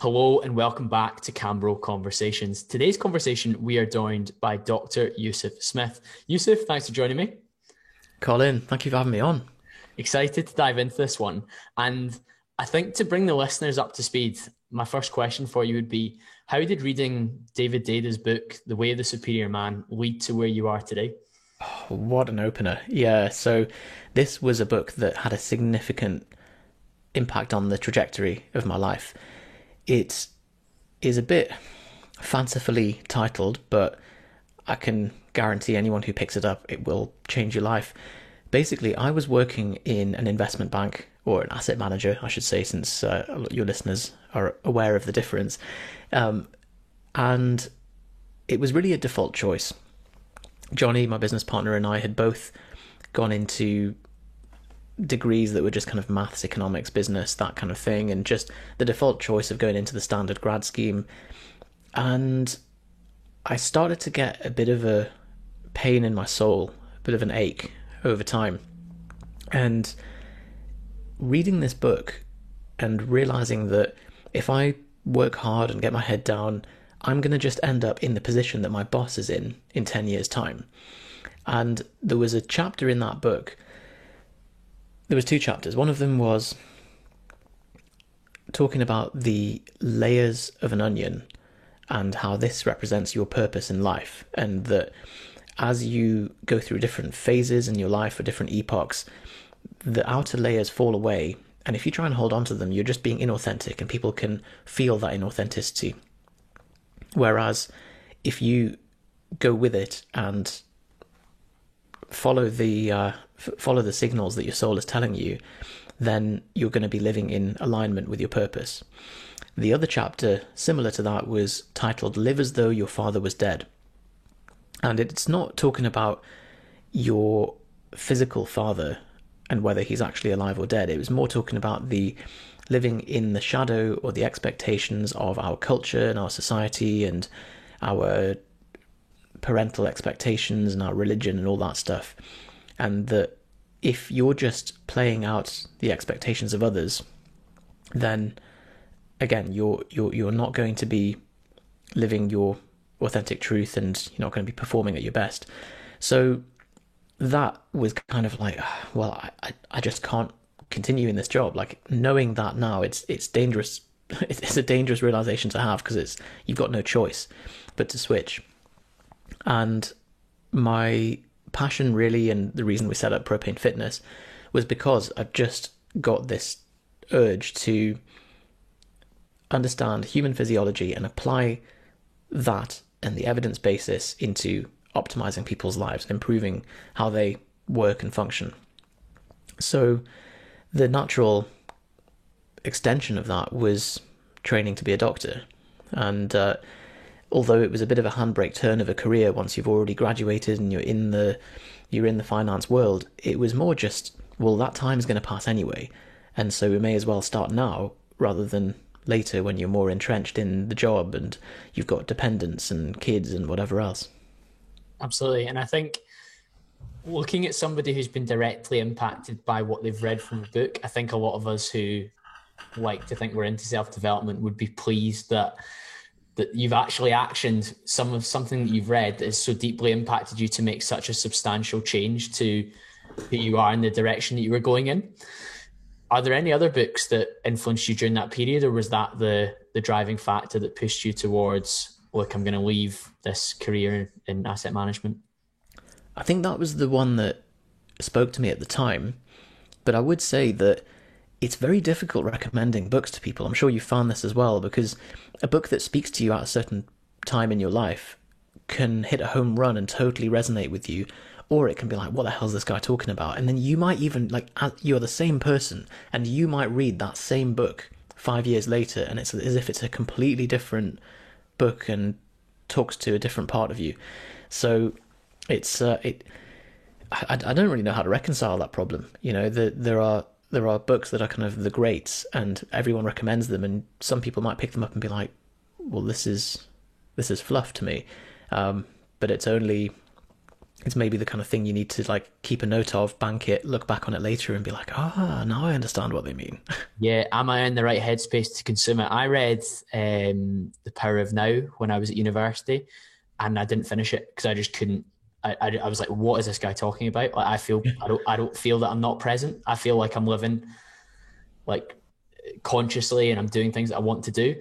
Hello and welcome back to Cambro Conversations. Today's conversation, we are joined by Dr. Yusuf Smith. Yusuf, thanks for joining me. Colin, thank you for having me on. Excited to dive into this one. And I think to bring the listeners up to speed, my first question for you would be, how did reading David Deida's book, The Way of the Superior Man, lead to where you are today? What an opener. Yeah, so this was a book that had a significant impact on the trajectory of my life. It is a bit fancifully titled, but I can guarantee anyone who picks it up, it will change your life. Basically, I was working in an investment bank, or an asset manager, I should say, since your listeners are aware of the difference. And it was really a default choice. Johnny, my business partner, and I had both gone into degrees that were just kind of maths, economics, business, that kind of thing, and just the default choice of going into the standard grad scheme. And I started to get a bit of a pain in my soul, a bit of an ache over time. And reading this book and realizing that if I work hard and get my head down, I'm going to just end up in the position that my boss is in 10 years' time. And there was a chapter in that book. There was two chapters. One of them was talking about the layers of an onion and how this represents your purpose in life, and that as you go through different phases in your life or different epochs, the outer layers fall away, and if you try and hold on to them, you're just being inauthentic, and people can feel that inauthenticity. Whereas if you go with it and follow the signals that your soul is telling you, then you're going to be living in alignment with your purpose. The other chapter, similar to that, was titled Live as Though Your Father Was Dead. And it's not talking about your physical father and whether he's actually alive or dead. It was more talking about the living in the shadow or the expectations of our culture and our society and our parental expectations and our religion and all that stuff. And that if you're just playing out the expectations of others, then again, you're not going to be living your authentic truth, and you're not going to be performing at your best. So that was kind of like, well, I just can't continue in this job. Like, knowing that now, it's dangerous. It's a dangerous realization to have, because you've got no choice but to switch. And my passion really, and the reason we set up Propane Fitness, was because I've just got this urge to understand human physiology and apply that and the evidence basis into optimizing people's lives and improving how they work and function. So the natural extension of that was training to be a doctor. And although it was a bit of a handbrake turn of a career once you've already graduated and you're in the finance world, it was more just, well, that time's going to pass anyway, and so we may as well start now rather than later when you're more entrenched in the job and you've got dependents and kids and whatever else. Absolutely. And I think looking at somebody who's been directly impacted by what they've read from the book, I think a lot of us who like to think we're into self-development would be pleased that you've actually actioned something that you've read that has so deeply impacted you to make such a substantial change to who you are and the direction that you were going in. Are there any other books that influenced you during that period, or was that the driving factor that pushed you towards, look, I'm going to leave this career in asset management? I think that was the one that spoke to me at the time, but I would say that it's very difficult recommending books to people. I'm sure you found this as well, because a book that speaks to you at a certain time in your life can hit a home run and totally resonate with you, or it can be like, what the hell is this guy talking about? And then you might even, like, you're the same person, and you might read that same book 5 years later, and it's as if it's a completely different book and talks to a different part of you. So I don't really know how to reconcile that problem. You know, there are books that are kind of the greats, and everyone recommends them, and some people might pick them up and be like, well, this is fluff to me. But it's only it's maybe the kind of thing you need to like keep a note of, bank it, look back on it later and be like, ah, now I understand what they mean. Yeah, am I in the right headspace to consume it? I read The Power of Now when I was at university, and I didn't finish it because I just couldn't. I was like, what is this guy talking about? Like, I don't feel that I'm not present. I feel like I'm living like consciously and I'm doing things that I want to do.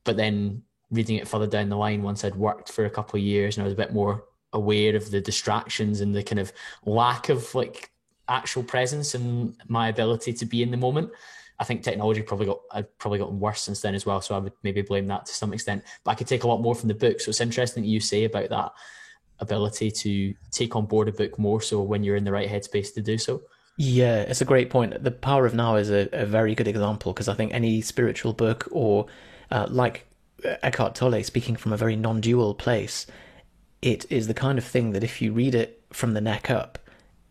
But then reading it further down the line, once I'd worked for a couple of years and I was a bit more aware of the distractions and the kind of lack of like actual presence and my ability to be in the moment. I think technology I've probably gotten worse since then as well. So I would maybe blame that to some extent, but I could take a lot more from the book. So it's interesting that you say about that ability to take on board a book more so when you're in the right headspace to do so. Yeah, it's a great point. The Power of Now is a very good example because I think any spiritual book or like Eckhart Tolle speaking from a very non-dual place, it is the kind of thing that if you read it from the neck up,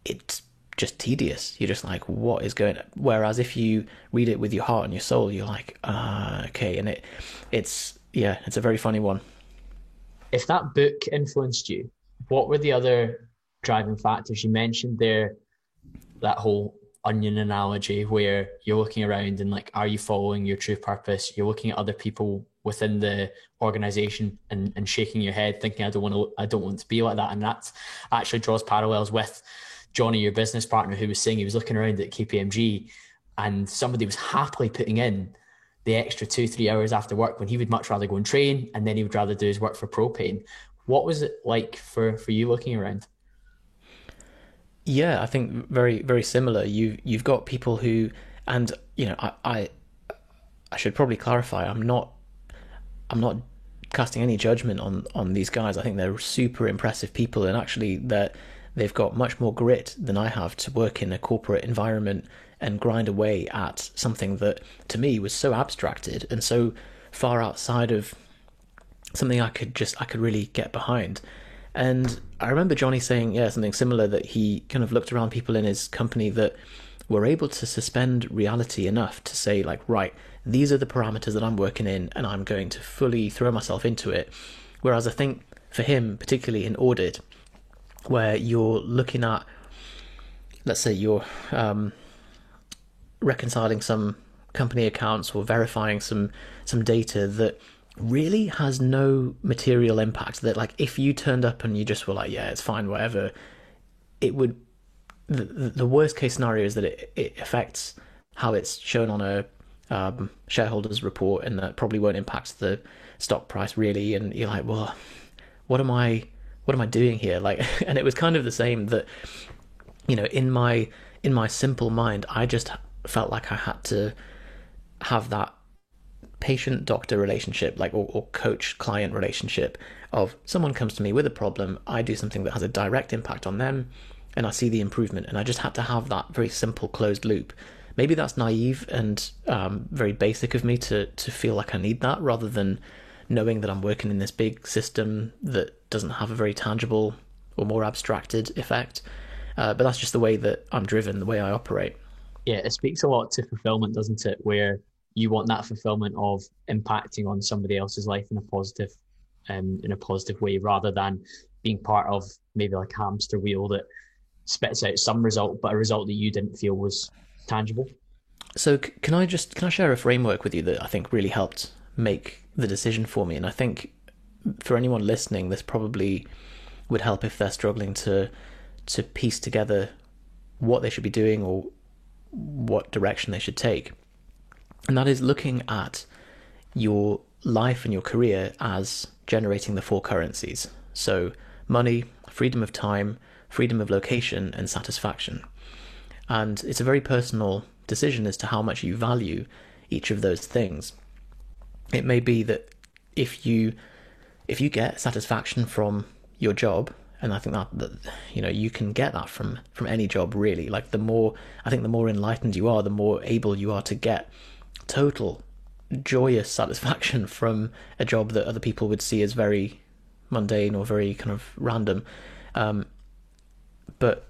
it's just tedious. You're just like, what is going on? Whereas if you read it with your heart and your soul, you're like, okay. And it's a very funny one. If that book influenced you, what were the other driving factors? You mentioned there that whole onion analogy where you're looking around and like, are you following your true purpose? You're looking at other people within the organization and shaking your head thinking, I don't want to be like that. And that actually draws parallels with Johnny, your business partner, who was saying he was looking around at KPMG and somebody was happily putting in the extra 2-3 hours after work when he would much rather go and train, and then he would rather do his work for Propane. What was it like for you looking around? Yeah, I think very, very similar. You've got people who, and you know, I should probably clarify. I'm not casting any judgment on these guys. I think they're super impressive people, and actually they've got much more grit than I have to work in a corporate environment and grind away at something that to me was so abstracted and so far outside of something I could really get behind. And I remember Johnny saying, something similar, that he kind of looked around people in his company that were able to suspend reality enough to say like, right, these are the parameters that I'm working in and I'm going to fully throw myself into it. Whereas I think for him, particularly in audit, where you're looking at, let's say you're reconciling some company accounts or verifying some data that really has no material impact, that like if you turned up and you just were like, yeah, it's fine, whatever, it would, the worst case scenario is that it affects how it's shown on a shareholders report, and that probably won't impact the stock price really. And you're like, well, what am I doing here? Like, and it was kind of the same that, you know, in my simple mind, I just felt like I had to have that patient-doctor relationship, like, or coach-client relationship of someone comes to me with a problem, I do something that has a direct impact on them, and I see the improvement. And I just had to have that very simple closed loop. Maybe that's naive and very basic of me to feel like I need that, rather than knowing that I'm working in this big system that doesn't have a very tangible or more abstracted effect. But that's just the way that I'm driven, the way I operate. Yeah, it speaks a lot to fulfillment, doesn't it? Where you want that fulfillment of impacting on somebody else's life in a positive way, rather than being part of maybe like a hamster wheel that spits out some result, but a result that you didn't feel was tangible. So can I share a framework with you that I think really helped make the decision for me? And I think for anyone listening, this probably would help if they're struggling to piece together what they should be doing or what direction they should take. And that is looking at your life and your career as generating the four currencies. So money, freedom of time, freedom of location, and satisfaction. And it's a very personal decision as to how much you value each of those things. It may be that if you get satisfaction from your job, and I think that you know, you can get that from any job really. Like the more enlightened you are, the more able you are to get total joyous satisfaction from a job that other people would see as very mundane or very kind of random. But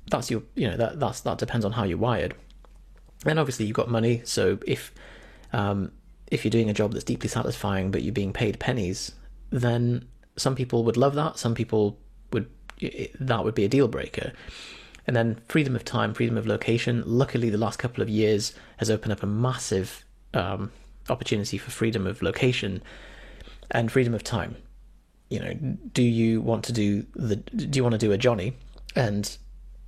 that's that depends on how you're wired. And obviously you've got money, so if you're doing a job that's deeply satisfying but you're being paid pennies, then some people would love that, some people would that would be a deal breaker. And then freedom of time, freedom of location. Luckily, the last couple of years has opened up a massive opportunity for freedom of location and freedom of time. You know, do you want to do a Johnny and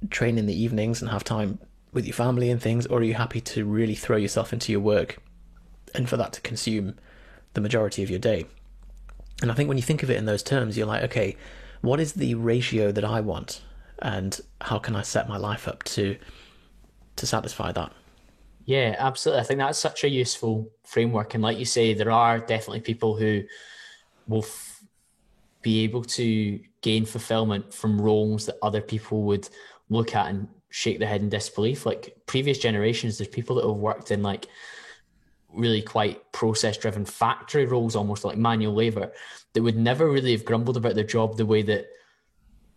train in the evenings and have time with your family and things, or are you happy to really throw yourself into your work and for that to consume the majority of your day? And I think when you think of it in those terms, you're like, okay, what is the ratio that I want, and how can I set my life up to satisfy that? Yeah, absolutely. I think that's such a useful framework. And like you say, there are definitely people who will be able to gain fulfillment from roles that other people would look at and shake their head in disbelief. Like previous generations, there's people that have worked in like really quite process-driven factory roles, almost like manual labor, that would never really have grumbled about their job the way that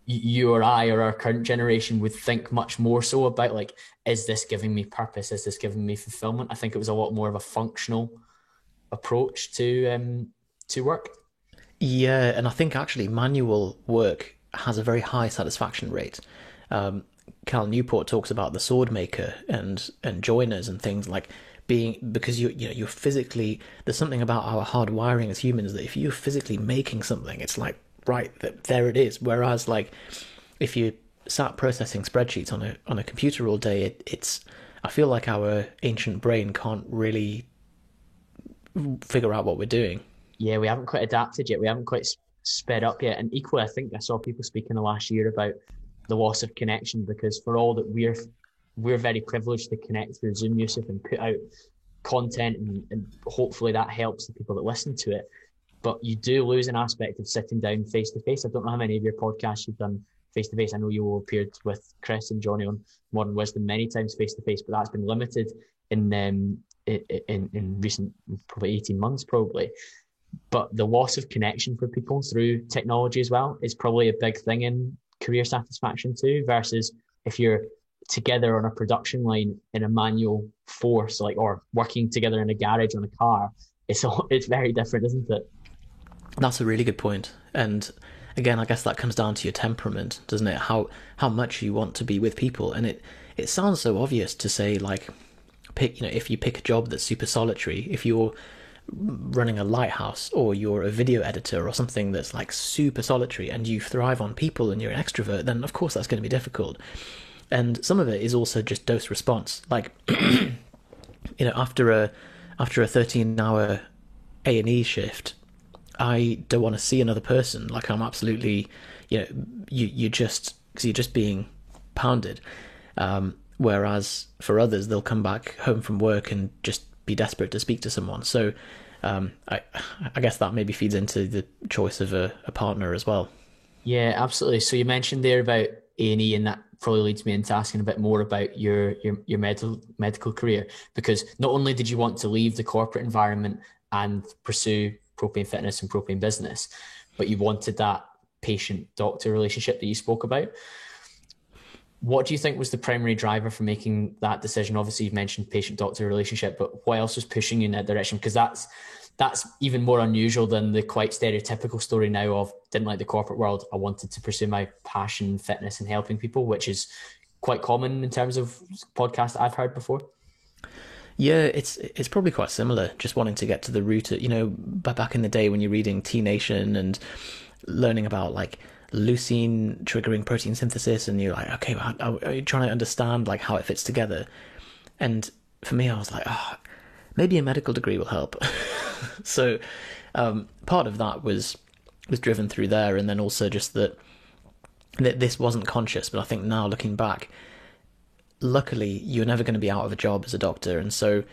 you or I or our current generation would think much more so about, like, is this giving me purpose? Is this giving me fulfillment? I think it was a lot more of a functional approach to work. Yeah, and I think actually manual work has a very high satisfaction rate. Cal Newport talks about the sword maker and joiners and things like being, because you're physically, there's something about our hard wiring as humans that if you're physically making something, it's like, right, there it is. Whereas like if you sat processing spreadsheets on a computer all day, it's I feel like our ancient brain can't really figure out what we're doing. Yeah, we haven't quite adapted yet. We haven't quite sped up yet. And equally, I think I saw people speak in the last year about the loss of connection, because for all that we're very privileged to connect through Zoom, Yusuf, and put out content, and hopefully that helps the people that listen to it. But you do lose an aspect of sitting down face to face. I don't know how many of your podcasts you've done face to face. I know you all appeared with Chris and Johnny on Modern Wisdom many times face to face, but that's been limited in recent probably 18 months probably. But the loss of connection for people through technology as well is probably a big thing in career satisfaction too, versus if you're together on a production line in a manual force, like, or working together in a garage on a car. It's very different, isn't it? That's a really good point. And again, I guess that comes down to your temperament, doesn't it? How much you want to be with people. And it sounds so obvious to say, like, if you pick a job that's super solitary, if you're running a lighthouse or you're a video editor or something that's like super solitary and you thrive on people and you're an extrovert, then of course that's going to be difficult. And some of it is also just dose response. Like, after a 13-hour A&E shift, I don't want to see another person. Like, I'm absolutely, you're just being pounded. Whereas for others, they'll come back home from work and just be desperate to speak to someone. So I guess that maybe feeds into the choice of a partner as well. Yeah, absolutely. So you mentioned there about A&E, and that probably leads me into asking a bit more about your medical career, because not only did you want to leave the corporate environment and pursue propane fitness and propane business, but you wanted that patient-doctor relationship that you spoke about. What do you think was the primary driver for making that decision? Obviously, you've mentioned patient-doctor relationship, but what else was pushing you in that direction? Because that's even more unusual than the quite stereotypical story now of didn't like the corporate world, I wanted to pursue my passion, fitness, and helping people, which is quite common in terms of podcasts I've heard before. Yeah, it's probably quite similar, just wanting to get to the root of, back in the day when you're reading T Nation and learning about like leucine triggering protein synthesis, and you're like, okay, well, are you trying to understand like how it fits together? And for me, I was like, maybe a medical degree will help. So part of that was driven through there, and then also just that this wasn't conscious. But I think now looking back, luckily you're never going to be out of a job as a doctor, and so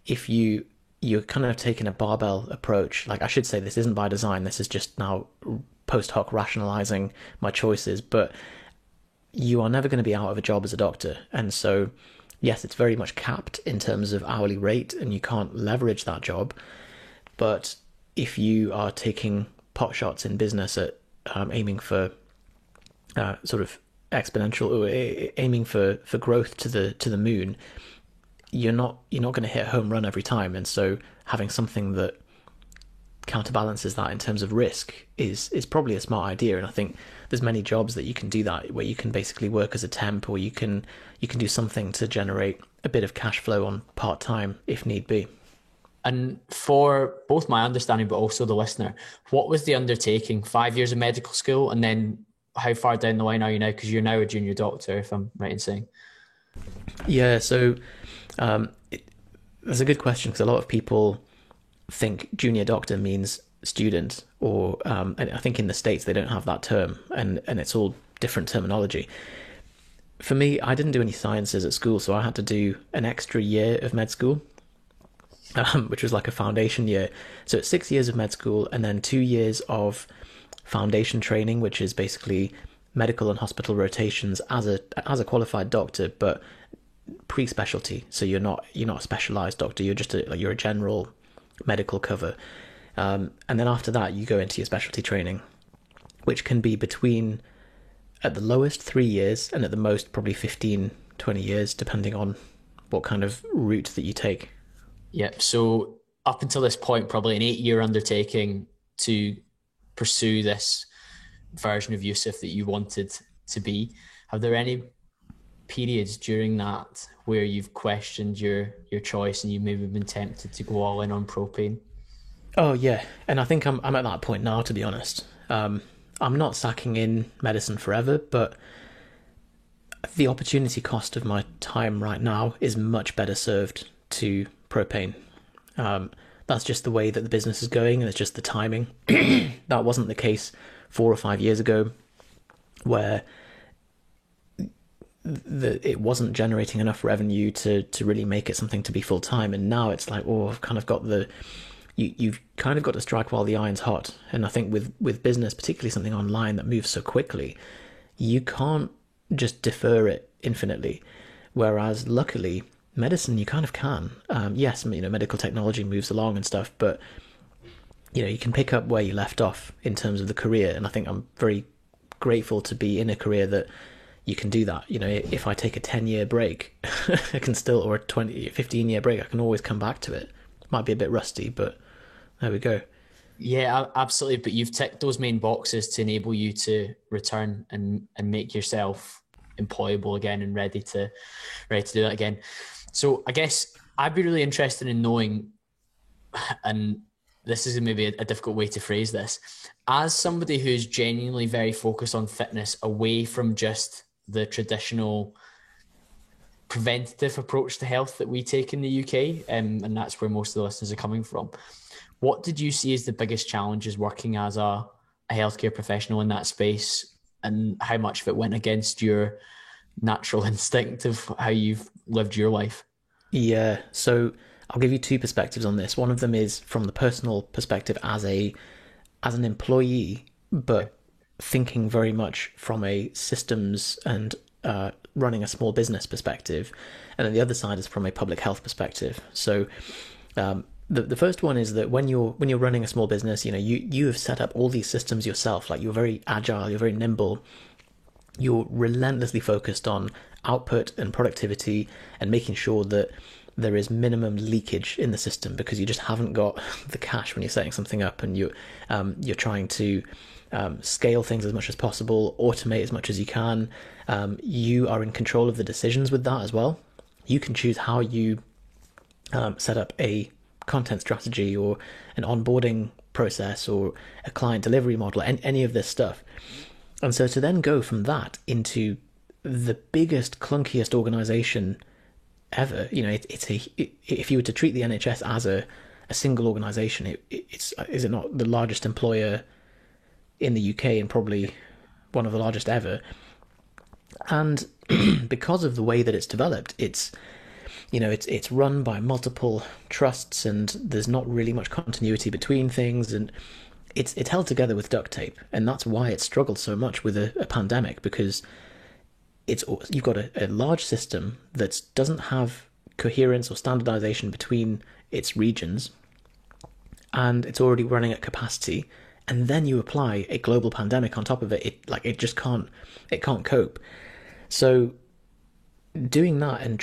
if you're kind of taking a barbell approach, like, I should say this isn't by design, this is just now post hoc rationalizing my choices, but you are never going to be out of a job as a doctor. And so yes, it's very much capped in terms of hourly rate and you can't leverage that job. But if you are taking pot shots in business at aiming for sort of exponential, or aiming for growth to the moon, you're not going to hit a home run every time. And so having something that counterbalances that in terms of risk is probably a smart idea. And I think there's many jobs that you can do that, where you can basically work as a temp, or you can do something to generate a bit of cash flow on part time if need be. And for both my understanding, but also the listener, what was the undertaking? 5 years of medical school, and then how far down the line are you now? Because you're now a junior doctor, if I'm right in saying. Yeah, so that's a good question, because a lot of people think junior doctor means student, or and I think in the States they don't have that term, and it's all different terminology. For me, I didn't do any sciences at school, so I had to do an extra year of med school, which was like a foundation year. So it's 6 years of med school, and then 2 years of foundation training, which is basically medical and hospital rotations as a qualified doctor, but pre-specialty. So you're not a specialized doctor. You're just you're a general medical cover. And then after that, you go into your specialty training, which can be between, at the lowest, 3 years, and at the most probably 15, 20 years, depending on what kind of route that you take. Yep. So up until this point, probably an 8-year undertaking to pursue this version of Yusuf that you wanted to be. Have there any periods during that where you've questioned your choice, and you've maybe been tempted to go all in on propane? Oh yeah, and I think I'm at that point now, to be honest. I'm not sacking in medicine forever, but the opportunity cost of my time right now is much better served to propane. That's just the way that the business is going, and it's just the timing. That wasn't the case 4 or 5 years ago, where it wasn't generating enough revenue to really make it something to be full time. And now it's like, oh, I've kind of got you've kind of got to strike while the iron's hot. And I think with business, particularly something online that moves so quickly, you can't just defer it infinitely. Whereas luckily, medicine, you kind of can. Yes, medical technology moves along and stuff, but you can pick up where you left off in terms of the career. And I think I'm very grateful to be in a career that you can do that. If I take a 10-year break, I can still, or a 15-year break, I can always come back to it. Might be a bit rusty, but there we go. Yeah, absolutely. But you've ticked those main boxes to enable you to return and make yourself employable again and ready to do that again. So I guess I'd be really interested in knowing, and this is maybe a difficult way to phrase this, as somebody who's genuinely very focused on fitness away from just the traditional preventative approach to health that we take in the UK, and that's where most of the listeners are coming from. What did you see as the biggest challenges working as a healthcare professional in that space, and how much of it went against your natural instinct of how you've lived your life? Yeah, so I'll give you two perspectives on this. One of them is from the personal perspective as an employee, but thinking very much from a systems and running a small business perspective, and then the other side is from a public health perspective. So the first one is that when you're running a small business, you have set up all these systems yourself. Like, you're very agile, you're very nimble, you're relentlessly focused on output and productivity and making sure that there is minimum leakage in the system, because you just haven't got the cash when you're setting something up, and you're trying to scale things as much as possible, automate as much as you can. You are in control of the decisions with that as well. You can choose how you set up a content strategy, or an onboarding process, or a client delivery model, and any of this stuff. And so to then go from that into the biggest, clunkiest organization ever, if you were to treat the NHS as a single organization, is it not the largest employer in the UK, and probably one of the largest ever? And because of the way that it's developed, it's run by multiple trusts, and there's not really much continuity between things, and it's held together with duct tape. And that's why it struggled so much with a pandemic, because you've got a large system that doesn't have coherence or standardization between its regions, and it's already running at capacity. And then you apply a global pandemic on top of it, it just can't cope. So doing that and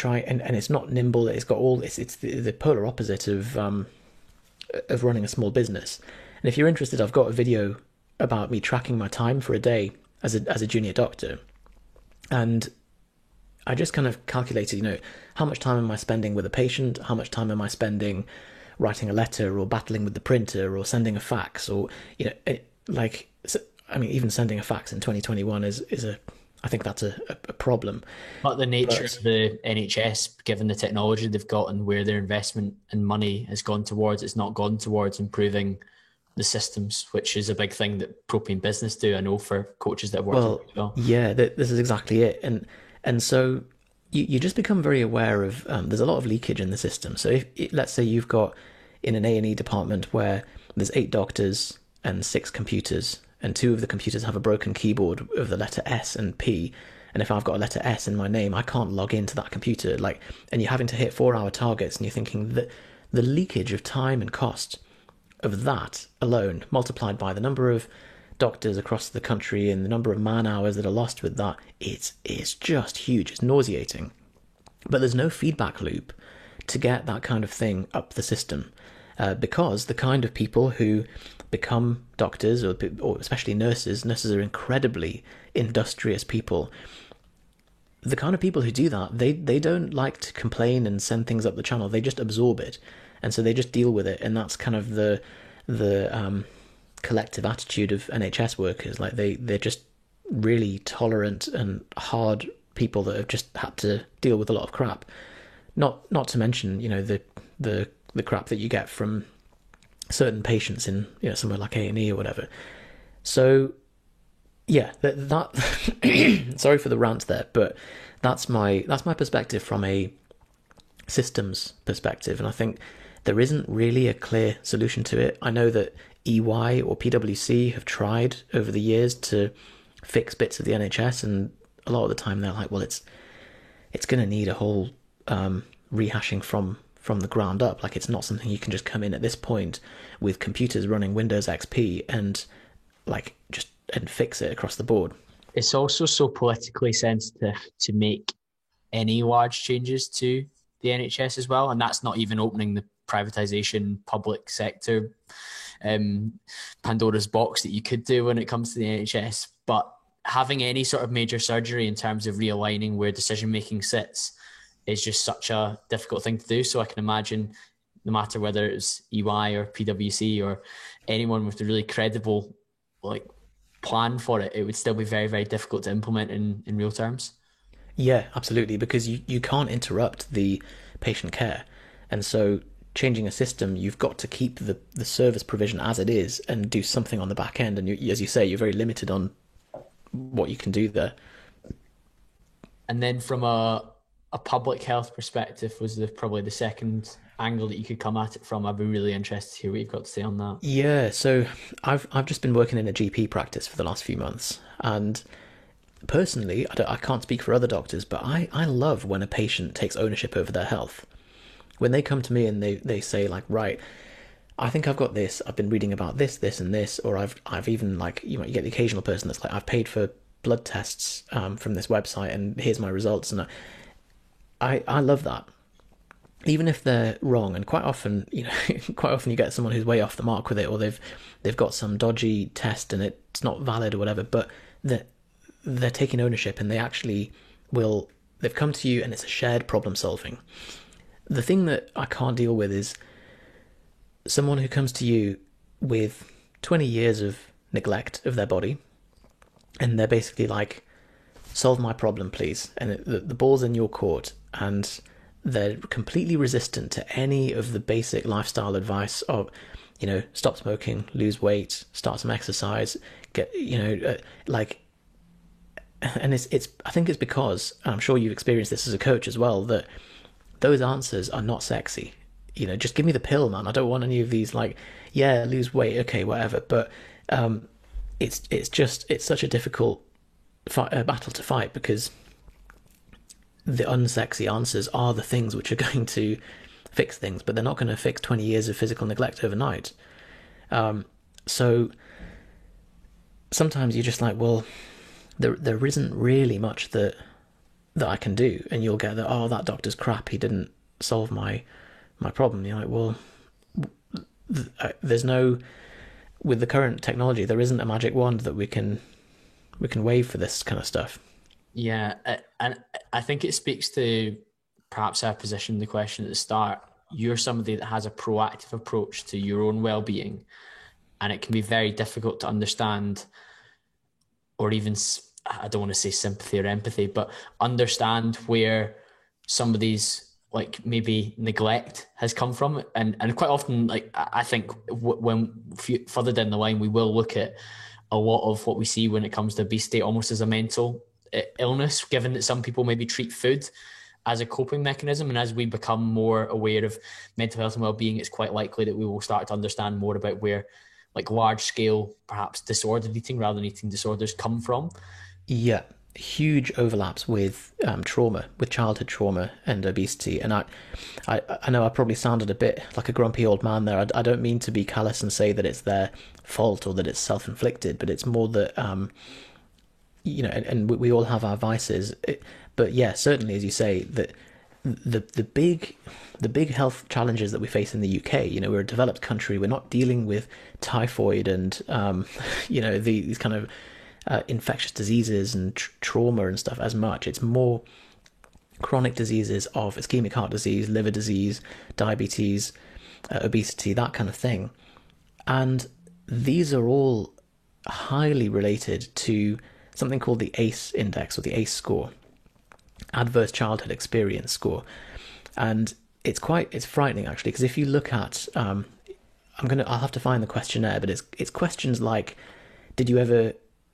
it's not nimble. It's got it's the polar opposite of running a small business. And if you're interested, I've got a video about me tracking my time for a day as a junior doctor, and I just kind of calculated, how much time am I spending with a patient? How much time am I spending writing a letter or battling with the printer or sending a fax or, even sending a fax in 2021 I think that's a problem. But the nature of the NHS, given the technology they've got and where their investment and money has gone towards, it's not gone towards improving the systems, which is a big thing that Propian Business do, I know, for coaches that work as well. Yeah, this is exactly it. And so you just become very aware of, there's a lot of leakage in the system. So if let's say you've got in an A&E department where there's 8 doctors and 6 computers, and 2 of the computers have a broken keyboard of the letter S and P, and if I've got a letter S in my name, I can't log into that computer. And you're having to hit 4-hour targets, and you're thinking that the leakage of time and cost of that alone, multiplied by the number of doctors across the country and the number of man hours that are lost with that, it's just huge. It's nauseating. But there's no feedback loop to get that kind of thing up the system, because the kind of people who become doctors or especially nurses are incredibly industrious people. The kind of people who do that, they don't like to complain and send things up the channel. They just absorb it, and so they just deal with it. And that's kind of the collective attitude of NHS workers. Like they're just really tolerant and hard people that have just had to deal with a lot of crap. Not to mention, the crap that you get from certain patients in somewhere like A&E or whatever. So yeah, that sorry for the rant there, but that's my perspective from a systems perspective, and I think there isn't really a clear solution to it. I know that EY or PwC have tried over the years to fix bits of the NHS, and a lot of the time they're like, well, it's going to need a whole rehashing from the ground up. Like, it's not something you can just come in at this point with computers running Windows XP and fix it across the board. It's also so politically sensitive to make any large changes to the NHS as well, and that's not even opening the privatisation public sector Pandora's box that you could do when it comes to the NHS. But having any sort of major surgery in terms of realigning where decision making sits is just such a difficult thing to do. So I can imagine, no matter whether it's EY or PwC or anyone with a really credible plan for it, it would still be very, very difficult to implement in real terms. Yeah, absolutely, because you can't interrupt the patient care. And so changing a system, you've got to keep the service provision as it is and do something on the back end. And as you say, you're very limited on what you can do there. And then from a public health perspective was probably the second angle that you could come at it from. I'd be really interested to hear what you've got to say on that. Yeah, so I've just been working in a GP practice for the last few months, and personally, I can't speak for other doctors, but I love when a patient takes ownership over their health. When they come to me and they say, like, right, I think I've got this, I've been reading about this, this and this, or I've even, you get the occasional person that's like, I've paid for blood tests from this website and here's my results. And I love that. Even if they're wrong, and quite often you get someone who's way off the mark with it, or they've got some dodgy test and it's not valid or whatever, but they're taking ownership and they actually they've come to you and it's a shared problem solving. The thing that I can't deal with is someone who comes to you with 20 years of neglect of their body, and they're basically like, solve my problem, please. And the ball's in your court, and they're completely resistant to any of the basic lifestyle advice of, stop smoking, lose weight, start some exercise, get, and it's I think it's because, and I'm sure you've experienced this as a coach as well, that those answers are not sexy. Just give me the pill, man. I don't want any of these lose weight, okay, whatever. But it's such a difficult battle to fight, because the unsexy answers are the things which are going to fix things, but they're not going to fix 20 years of physical neglect overnight. So sometimes you're just like, well, there isn't really much that I can do, and you'll get that, oh, that doctor's crap, he didn't solve my problem. You're like, well, there's no with the current technology, there isn't a magic wand that we can wave for this kind of stuff. Yeah, and I think it speaks to perhaps our position in the question at the start. You're somebody that has a proactive approach to your own well-being, and it can be very difficult to understand, or even, I don't want to say sympathy or empathy, but understand where somebody's like maybe neglect has come from. And quite often, like I think when further down the line, we will look at a lot of what we see when it comes to obesity almost as a mental illness, given that some people maybe treat food as a coping mechanism. And as we become more aware of mental health and well-being, it's quite likely that we will start to understand more about where like large scale, perhaps disordered eating rather than eating disorders come from. Yeah, huge overlaps with trauma, with childhood trauma and obesity. And I know I probably sounded a bit like a grumpy old man there. I don't mean to be callous and say that it's their fault or that it's self-inflicted, but it's more that and we all have our vices. But yeah, certainly, as you say, that the big health challenges that we face in the UK, we're a developed country. We're not dealing with typhoid and these kind of infectious diseases and trauma and stuff as much. It's more chronic diseases of ischemic heart disease, liver disease, diabetes, obesity, that kind of thing. And these are all highly related to something called the ACE index, or the ACE score, Adverse Childhood Experience score. And it's frightening, actually, because if you look at I'll have to find the questionnaire, but it's questions like,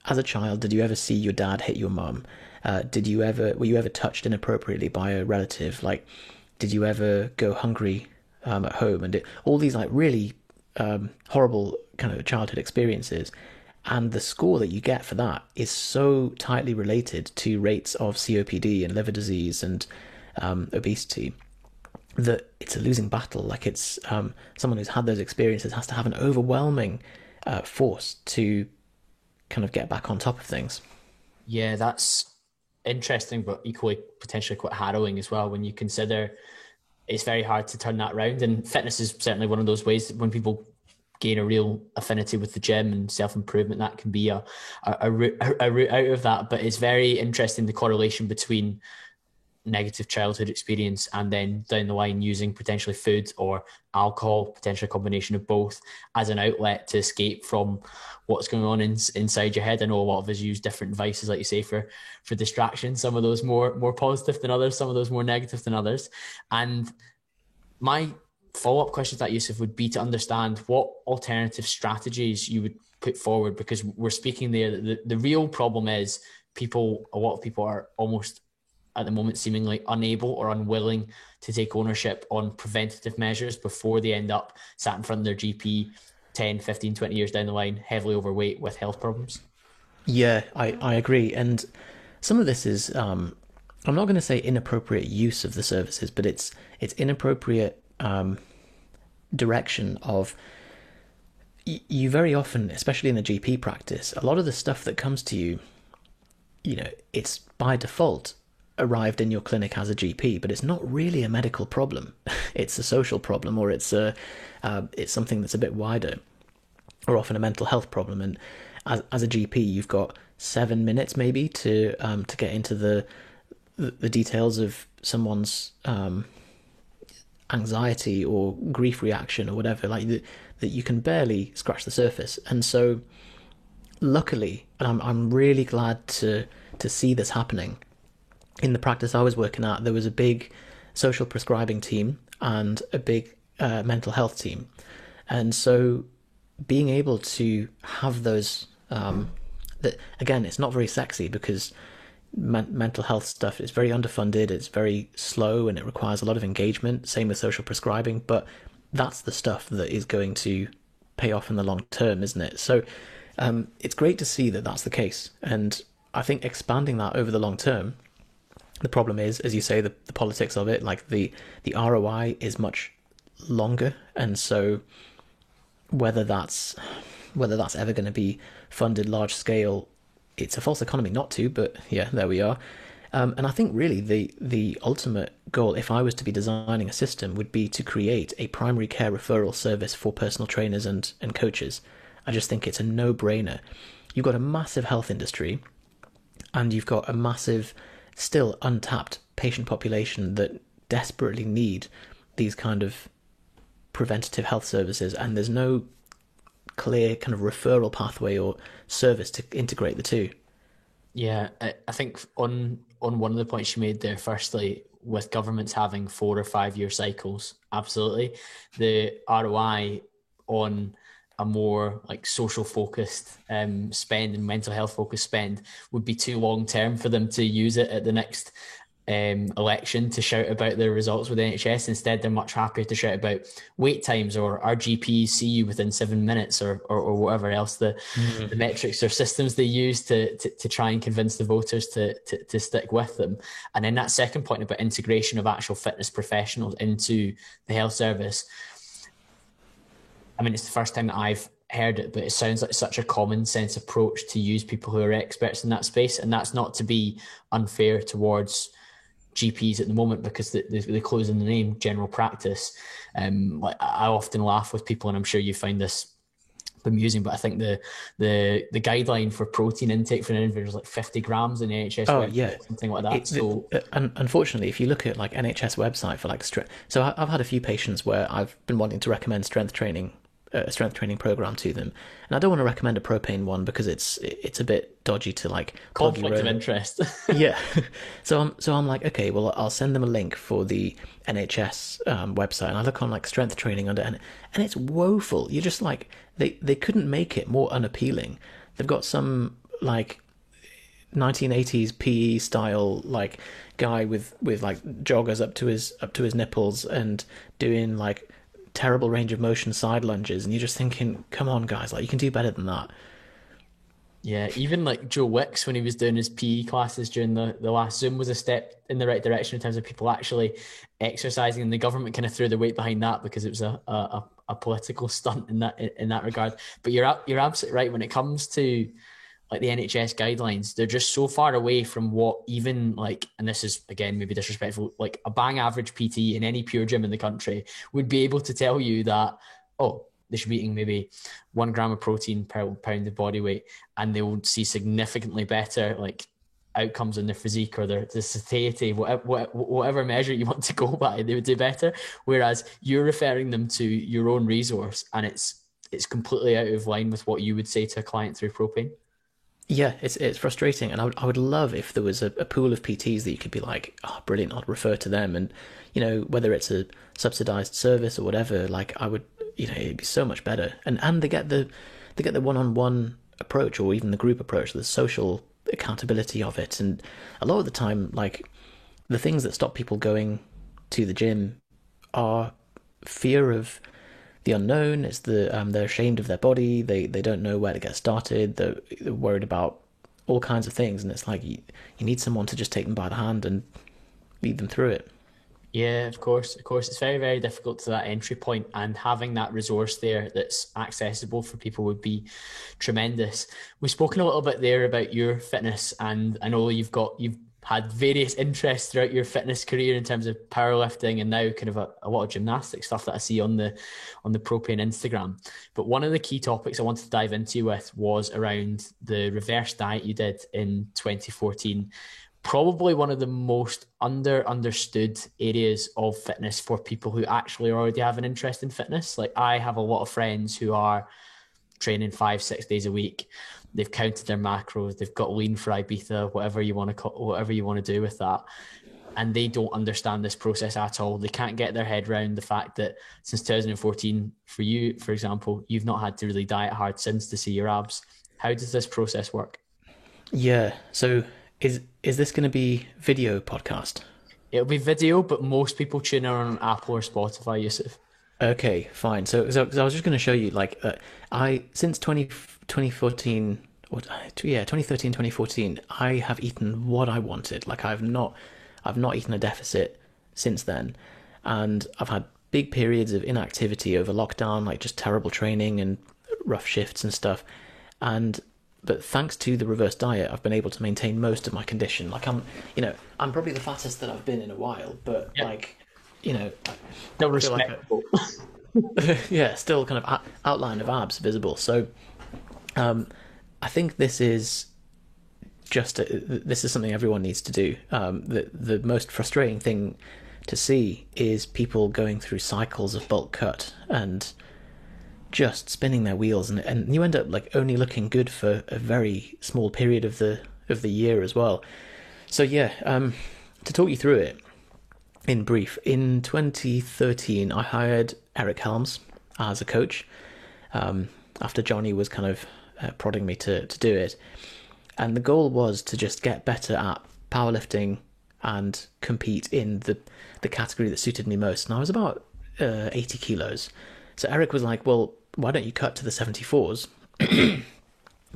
as a child, did you ever see your dad hit your mum? Were you ever touched inappropriately by a relative? Like, did you ever go hungry at home? And all these like really horrible kind of childhood experiences. And the score that you get for that is so tightly related to rates of COPD and liver disease and obesity that it's a losing battle. Like, it's someone who's had those experiences has to have an overwhelming force to kind of get back on top of things. Yeah, that's interesting, but equally potentially quite harrowing as well when you consider it's very hard to turn that around. And fitness is certainly one of those ways that when people gain a real affinity with the gym and self-improvement, that can be a route out of that. But it's very interesting, the correlation between negative childhood experience and then down the line using potentially food or alcohol, potentially a combination of both, as an outlet to escape from what's going on inside your head. I know a lot of us use different vices, like you say, for distraction. Some of those more positive than others, some of those more negative than others. And my follow-up question to that, Yusuf, would be to understand what alternative strategies you would put forward, because we're speaking there, the real problem is a lot of people are almost at the moment seemingly unable or unwilling to take ownership on preventative measures before they end up sat in front of their GP 10, 15, 20 years down the line, heavily overweight with health problems. Yeah, I agree. And some of this is, I'm not going to say inappropriate use of the services, but it's inappropriate direction of, you very often, especially in the GP practice, a lot of the stuff that comes to you, it's by default arrived in your clinic as a GP, but it's not really a medical problem. It's a social problem, or it's something that's a bit wider, or often a mental health problem. And as a GP, you've got 7 minutes maybe to get into the details of someone's anxiety or grief reaction or whatever, like that you can barely scratch the surface. And so, luckily, and I'm really glad to see this happening. In the practice I was working at, there was a big social prescribing team and a big mental health team. And so being able to have those, that again, it's not very sexy because mental health stuff is very underfunded, it's very slow, and it requires a lot of engagement. Same with social prescribing, but that's the stuff that is going to pay off in the long term, isn't it? So it's great to see that that's the case. And I think expanding that over the long term, the problem is, as you say, the politics of it, like the ROI is much longer. And so whether that's ever going to be funded large scale, it's a false economy not to, but yeah, there we are. And I think really the ultimate goal, if I was to be designing a system, would be to create a primary care referral service for personal trainers and coaches. I just think it's a no-brainer. You've got a massive health industry, and you've got a massive, still untapped patient population that desperately need these kind of preventative health services, and there's no clear kind of referral pathway or service to integrate the two. Yeah, I think on one of the points you made there, firstly, with governments having 4 or 5 year cycles, absolutely, the ROI on a more like social focused spend and mental health focused spend would be too long term for them to use it at the next election to shout about their results with the NHS. Instead, they're much happier to shout about wait times or our GPs see you within 7 minutes or whatever else the metrics or systems they use to try and convince the voters to stick with them. And then that second point about integration of actual fitness professionals into the health service, I mean, it's the first time that I've heard it, but it sounds like such a common sense approach to use people who are experts in that space. And that's not to be unfair towards GPs at the moment, because they close in the name general practice. Like I often laugh with people, and I'm sure you find this bemusing, but I think the guideline for protein intake for an individual is like 50 grams in the NHS website, something like that. Unfortunately, if you look at like NHS website for like strength, so I've had a few patients where I've been wanting to recommend strength training program to them, and I don't want to recommend a propane one because it's a bit dodgy to like conflict of interest. Yeah, so I'm like, okay, well, I'll send them a link for the NHS website, and I look on like strength training under, and it's woeful. You're just like, they couldn't make it more unappealing. They've got some like 1980s PE style like guy with like joggers up to his nipples and doing like terrible range of motion side lunges, and you're just thinking, come on guys, like you can do better than that. Yeah, even like Joe Wicks, when he was doing his PE classes during the last Zoom, was a step in the right direction in terms of people actually exercising, and the government kind of threw the weight behind that because it was a political stunt in that regard. But you're absolutely right when it comes to like the NHS guidelines. They're just so far away from what even like, and this is again maybe disrespectful, like a bang average PT in any pure gym in the country would be able to tell you that, oh, they should be eating maybe 1 gram of protein per pound of body weight, and they will see significantly better like outcomes in their physique or their satiety, whatever measure you want to go by, they would do better. Whereas you're referring them to your own resource, and it's completely out of line with what you would say to a client through propane. Yeah, it's frustrating, and I would love if there was a pool of PTs that you could be like, oh, brilliant, I'll refer to them, and you know, whether it's a subsidized service or whatever, like I would, you know, it'd be so much better, and they get the one-on-one approach or even the group approach, the social accountability of it, and a lot of the time, like the things that stop people going to the gym are fear of the unknown. It's they're ashamed of their body. They don't know where to get started. They're worried about all kinds of things, and it's like you need someone to just take them by the hand and lead them through it. Yeah, of course. It's very, very difficult to that entry point, and having that resource there that's accessible for people would be tremendous. We've spoken a little bit there about your fitness, and I know you've had various interests throughout your fitness career in terms of powerlifting and now kind of a lot of gymnastic stuff that I see on the propane Instagram. But one of the key topics I wanted to dive into with was around the reverse diet you did in 2014. Probably one of the most understood areas of fitness for people who actually already have an interest in fitness. Like I have a lot of friends who are training 5-6 days a week. They've counted their macros. They've got lean for Ibiza, whatever you want to do with that. And they don't understand this process at all. They can't get their head around the fact that since 2014, for you, for example, you've not had to really diet hard since to see your abs. How does this process work? Yeah. So is this going to be video podcast? It'll be video, but most people tune in on Apple or Spotify, Yusuf. Okay, fine. So I was just going to show you, like, since 2014, 2013, 2014, I have eaten what I wanted. Like, I've not eaten a deficit since then, and I've had big periods of inactivity over lockdown, like just terrible training and rough shifts and stuff. But thanks to the reverse diet, I've been able to maintain most of my condition. Like I'm probably the fattest that I've been in a while, but yep. Like, you know, still respectable. Yeah, still kind of outline of abs visible. So I think this is this is something everyone needs to do. The most frustrating thing to see is people going through cycles of bulk cut and just spinning their wheels, and you end up like only looking good for a very small period of the year as well. So yeah, to talk you through it in brief, in 2013 I hired Eric Helms as a coach, after Johnny was kind of prodding me to do it. And the goal was to just get better at powerlifting and compete in the category that suited me most. And I was about 80 kilos. So Eric was like, well, why don't you cut to the 74s?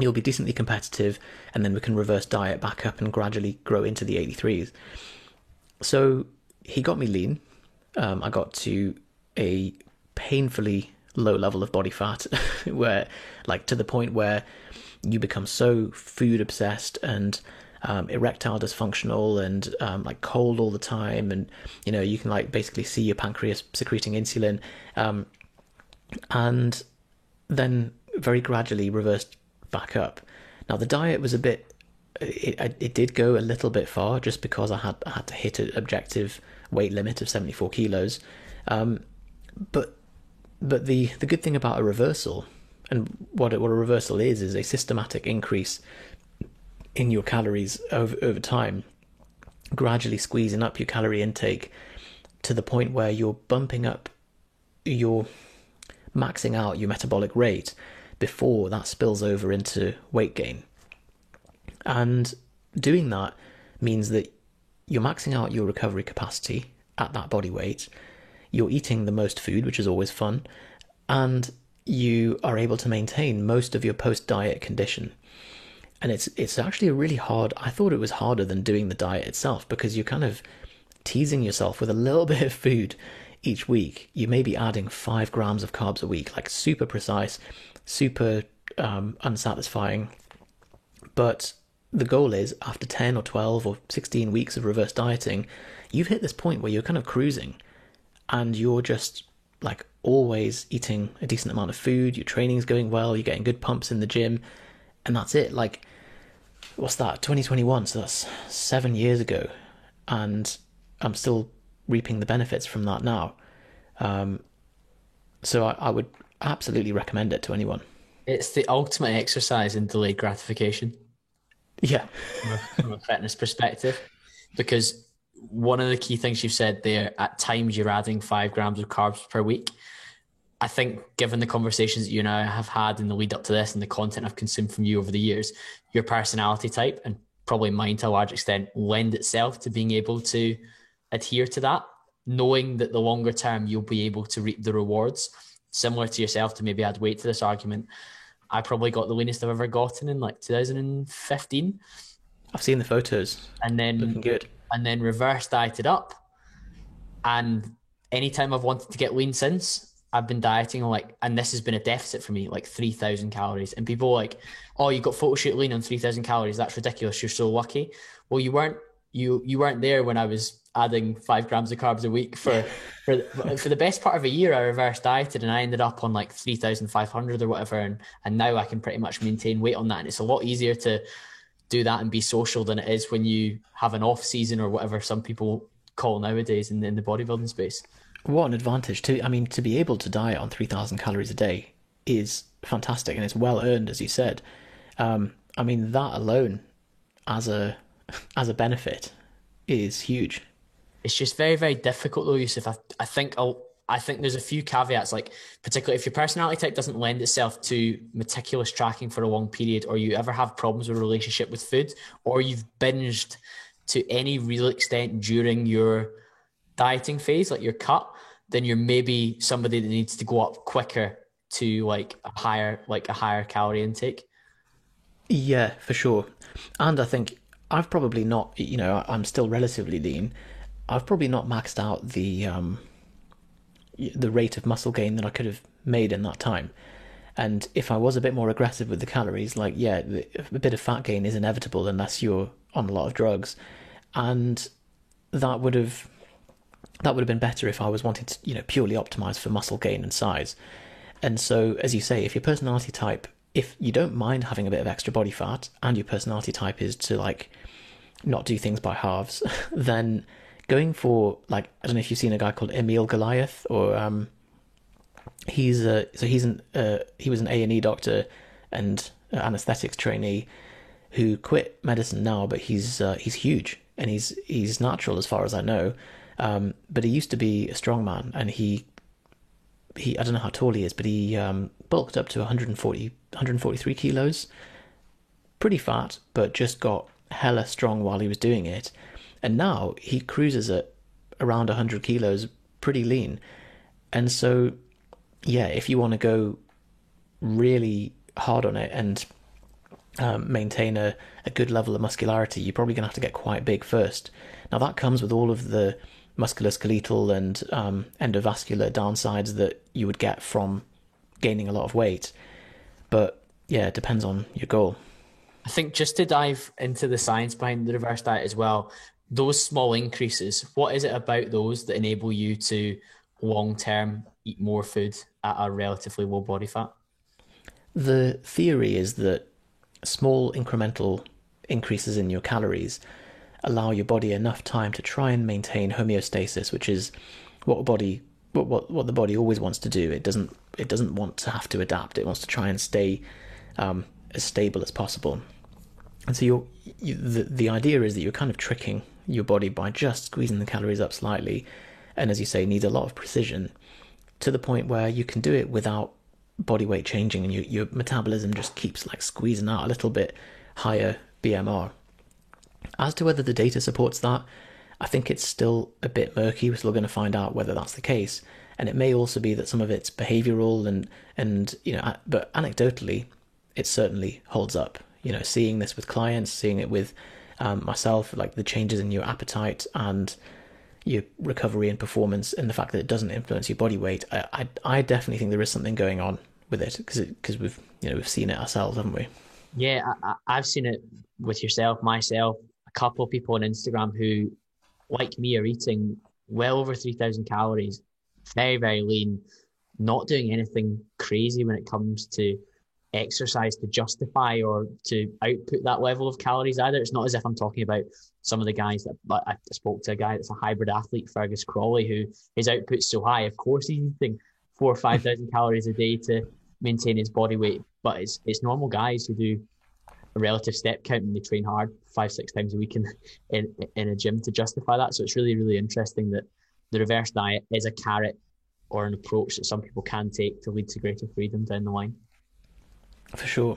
You'll be decently competitive, and then we can reverse diet back up and gradually grow into the 83s. So he got me lean. I got to a painfully low level of body fat, where, like, to the point where you become so food obsessed and erectile dysfunctional and like cold all the time, and you know, you can like basically see your pancreas secreting insulin, and then very gradually reversed back up. Now the diet was a bit, it did go a little bit far, just because I had to hit an objective weight limit of 74 kilos, but the good thing about a reversal, and what a reversal is a systematic increase in your calories over time, gradually squeezing up your calorie intake to the point where you're maxing out your metabolic rate before that spills over into weight gain. And doing that means that you're maxing out your recovery capacity at that body weight, you're eating the most food, which is always fun, and you are able to maintain most of your post-diet condition. And it's actually a really hard, I thought it was harder than doing the diet itself, because you're kind of teasing yourself with a little bit of food each week. You may be adding 5 grams of carbs a week, like super precise, super unsatisfying. But the goal is, after 10 or 12 or 16 weeks of reverse dieting, you've hit this point where you're kind of cruising, and you're just like always eating a decent amount of food, your training's going well, you're getting good pumps in the gym, and that's it. Like, what's that, 2021, so that's 7 years ago, and I'm still reaping the benefits from that now. So I would absolutely recommend it to anyone. It's the ultimate exercise in delayed gratification. Yeah. From a fitness perspective, because one of the key things you've said there, at times you're adding 5 grams of carbs per week. I think, given the conversations that you and I have had in the lead up to this and the content I've consumed from you over the years, your personality type, and probably mine to a large extent, lend itself to being able to adhere to that, knowing that the longer term you'll be able to reap the rewards. Similar to yourself, to maybe add weight to this argument, I probably got the leanest I've ever gotten in like 2015. I've seen the photos, and then looking good, and then reverse dieted up. And anytime I've wanted to get lean since, I've been dieting like, and this has been a deficit for me, like 3,000 calories. And people are like, oh, you got photo shoot lean on 3,000 calories. That's ridiculous. You're so lucky. Well, you weren't there when I was adding 5 grams of carbs a week for the best part of a year. I reverse dieted and I ended up on like 3,500 or whatever. And now I can pretty much maintain weight on that. And it's a lot easier to do that and be social than it is when you have an off season or whatever some people call nowadays in the bodybuilding space. What an advantage to be able to diet on 3,000 calories a day is fantastic, and it's well earned, as you said. That alone as a benefit is huge. It's just very, very difficult though, Yusuf. I think there's a few caveats, like particularly if your personality type doesn't lend itself to meticulous tracking for a long period, or you ever have problems with a relationship with food, or you've binged to any real extent during your dieting phase, like your cut, then you're maybe somebody that needs to go up quicker to like a higher calorie intake. Yeah, for sure. And I think I've probably not, I'm still relatively lean. I've probably not maxed out the rate of muscle gain that I could have made in that time. And if I was a bit more aggressive with the calories, like, yeah, a bit of fat gain is inevitable unless you're on a lot of drugs. And that would have been better if I was wanting to, purely optimize for muscle gain and size. And so, as you say, if your personality type if you don't mind having a bit of extra body fat and your personality type is to like not do things by halves, then going for like, I don't know if you've seen a guy called Emil Goliath, or he was an A&E doctor and anesthetics trainee who quit medicine now, but he's huge and he's natural as far as I know. But he used to be a strongman, and he I don't know how tall he is, but he bulked up to 143 kilos, pretty fat, but just got hella strong while he was doing it. And now he cruises at around 100 kilos, pretty lean. And so, yeah, if you want to go really hard on it and maintain a good level of muscularity, you're probably going to have to get quite big first. Now that comes with all of the musculoskeletal and endovascular downsides that you would get from gaining a lot of weight. But yeah, it depends on your goal. I think just to dive into the science behind the reverse diet as well, those small increases, what is it about those that enable you to long-term eat more food at a relatively low body fat? The theory is that small incremental increases in your calories allow your body enough time to try and maintain homeostasis, which is what the body always wants to do. It doesn't want to have to adapt. It wants to try and stay as stable as possible. And so the idea is that you're kind of tricking your body by just squeezing the calories up slightly, and as you say, needs a lot of precision to the point where you can do it without body weight changing, and your metabolism just keeps like squeezing out a little bit higher BMR. As to whether the data supports that, I think it's still a bit murky. We're still going to find out whether that's the case, and it may also be that some of it's behavioral and but anecdotally, it certainly holds up. Seeing this with clients, seeing it with myself, like the changes in your appetite and your recovery and performance, and the fact that it doesn't influence your body weight, I definitely think there is something going on with it because we've seen it ourselves, haven't we? Yeah, I've seen it with yourself, myself, a couple of people on Instagram who, like me, are eating well over 3,000 calories, very, very lean, not doing anything crazy when it comes to exercise to justify or to output that level of calories either. It's not as if I'm talking about some of the guys that I spoke to, a guy that's a hybrid athlete, Fergus Crawley, who his output's so high. Of course, he's eating 4,000 or 5,000 calories a day to maintain his body weight. But it's normal guys who do a relative step count and they train hard 5-6 times a week in a gym to justify that. So it's really, really interesting that the reverse diet is a carrot or an approach that some people can take to lead to greater freedom down the line. For sure.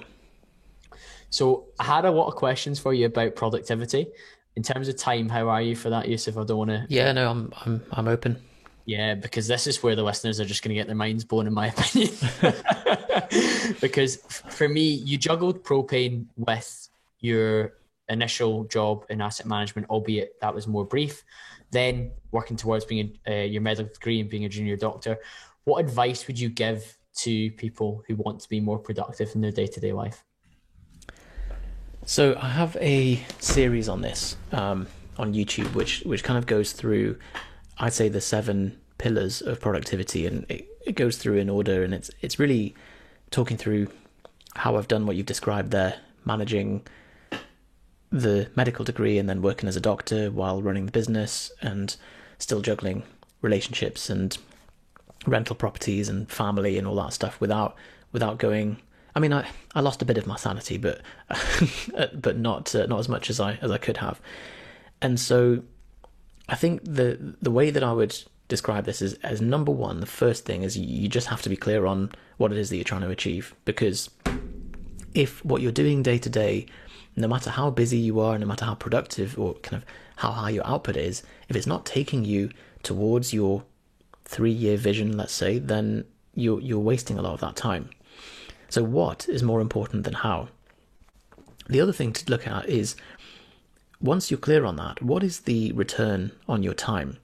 So I had a lot of questions for you about productivity. In terms of time, how are you for that, Yusuf? I don't want to. Yeah, no, I'm open. Yeah, because this is where the listeners are just going to get their minds blown, in my opinion. Because for me, you juggled propane with your initial job in asset management, albeit that was more brief. Then working towards being your medical degree and being a junior doctor. What advice would you give to people who want to be more productive in their day-to-day life? So I have a series on this on YouTube, which kind of goes through, I'd say, the 7 pillars of productivity, and it goes through in order, and it's really talking through how I've done what you've described there, managing the medical degree and then working as a doctor while running the business and still juggling relationships and rental properties and family and all that stuff without going. I mean, I lost a bit of my sanity, but but not as much as I could have. And so I think the way that I would describe this is as number one, the first thing is you just have to be clear on what it is that you're trying to achieve. Because if what you're doing day to day, no matter how busy you are, no matter how productive or kind of how high your output is, if it's not taking you towards your 3-year vision, let's say, then you're wasting a lot of that time. So what is more important than how? The other thing to look at is, once you're clear on that, what is the return on your time?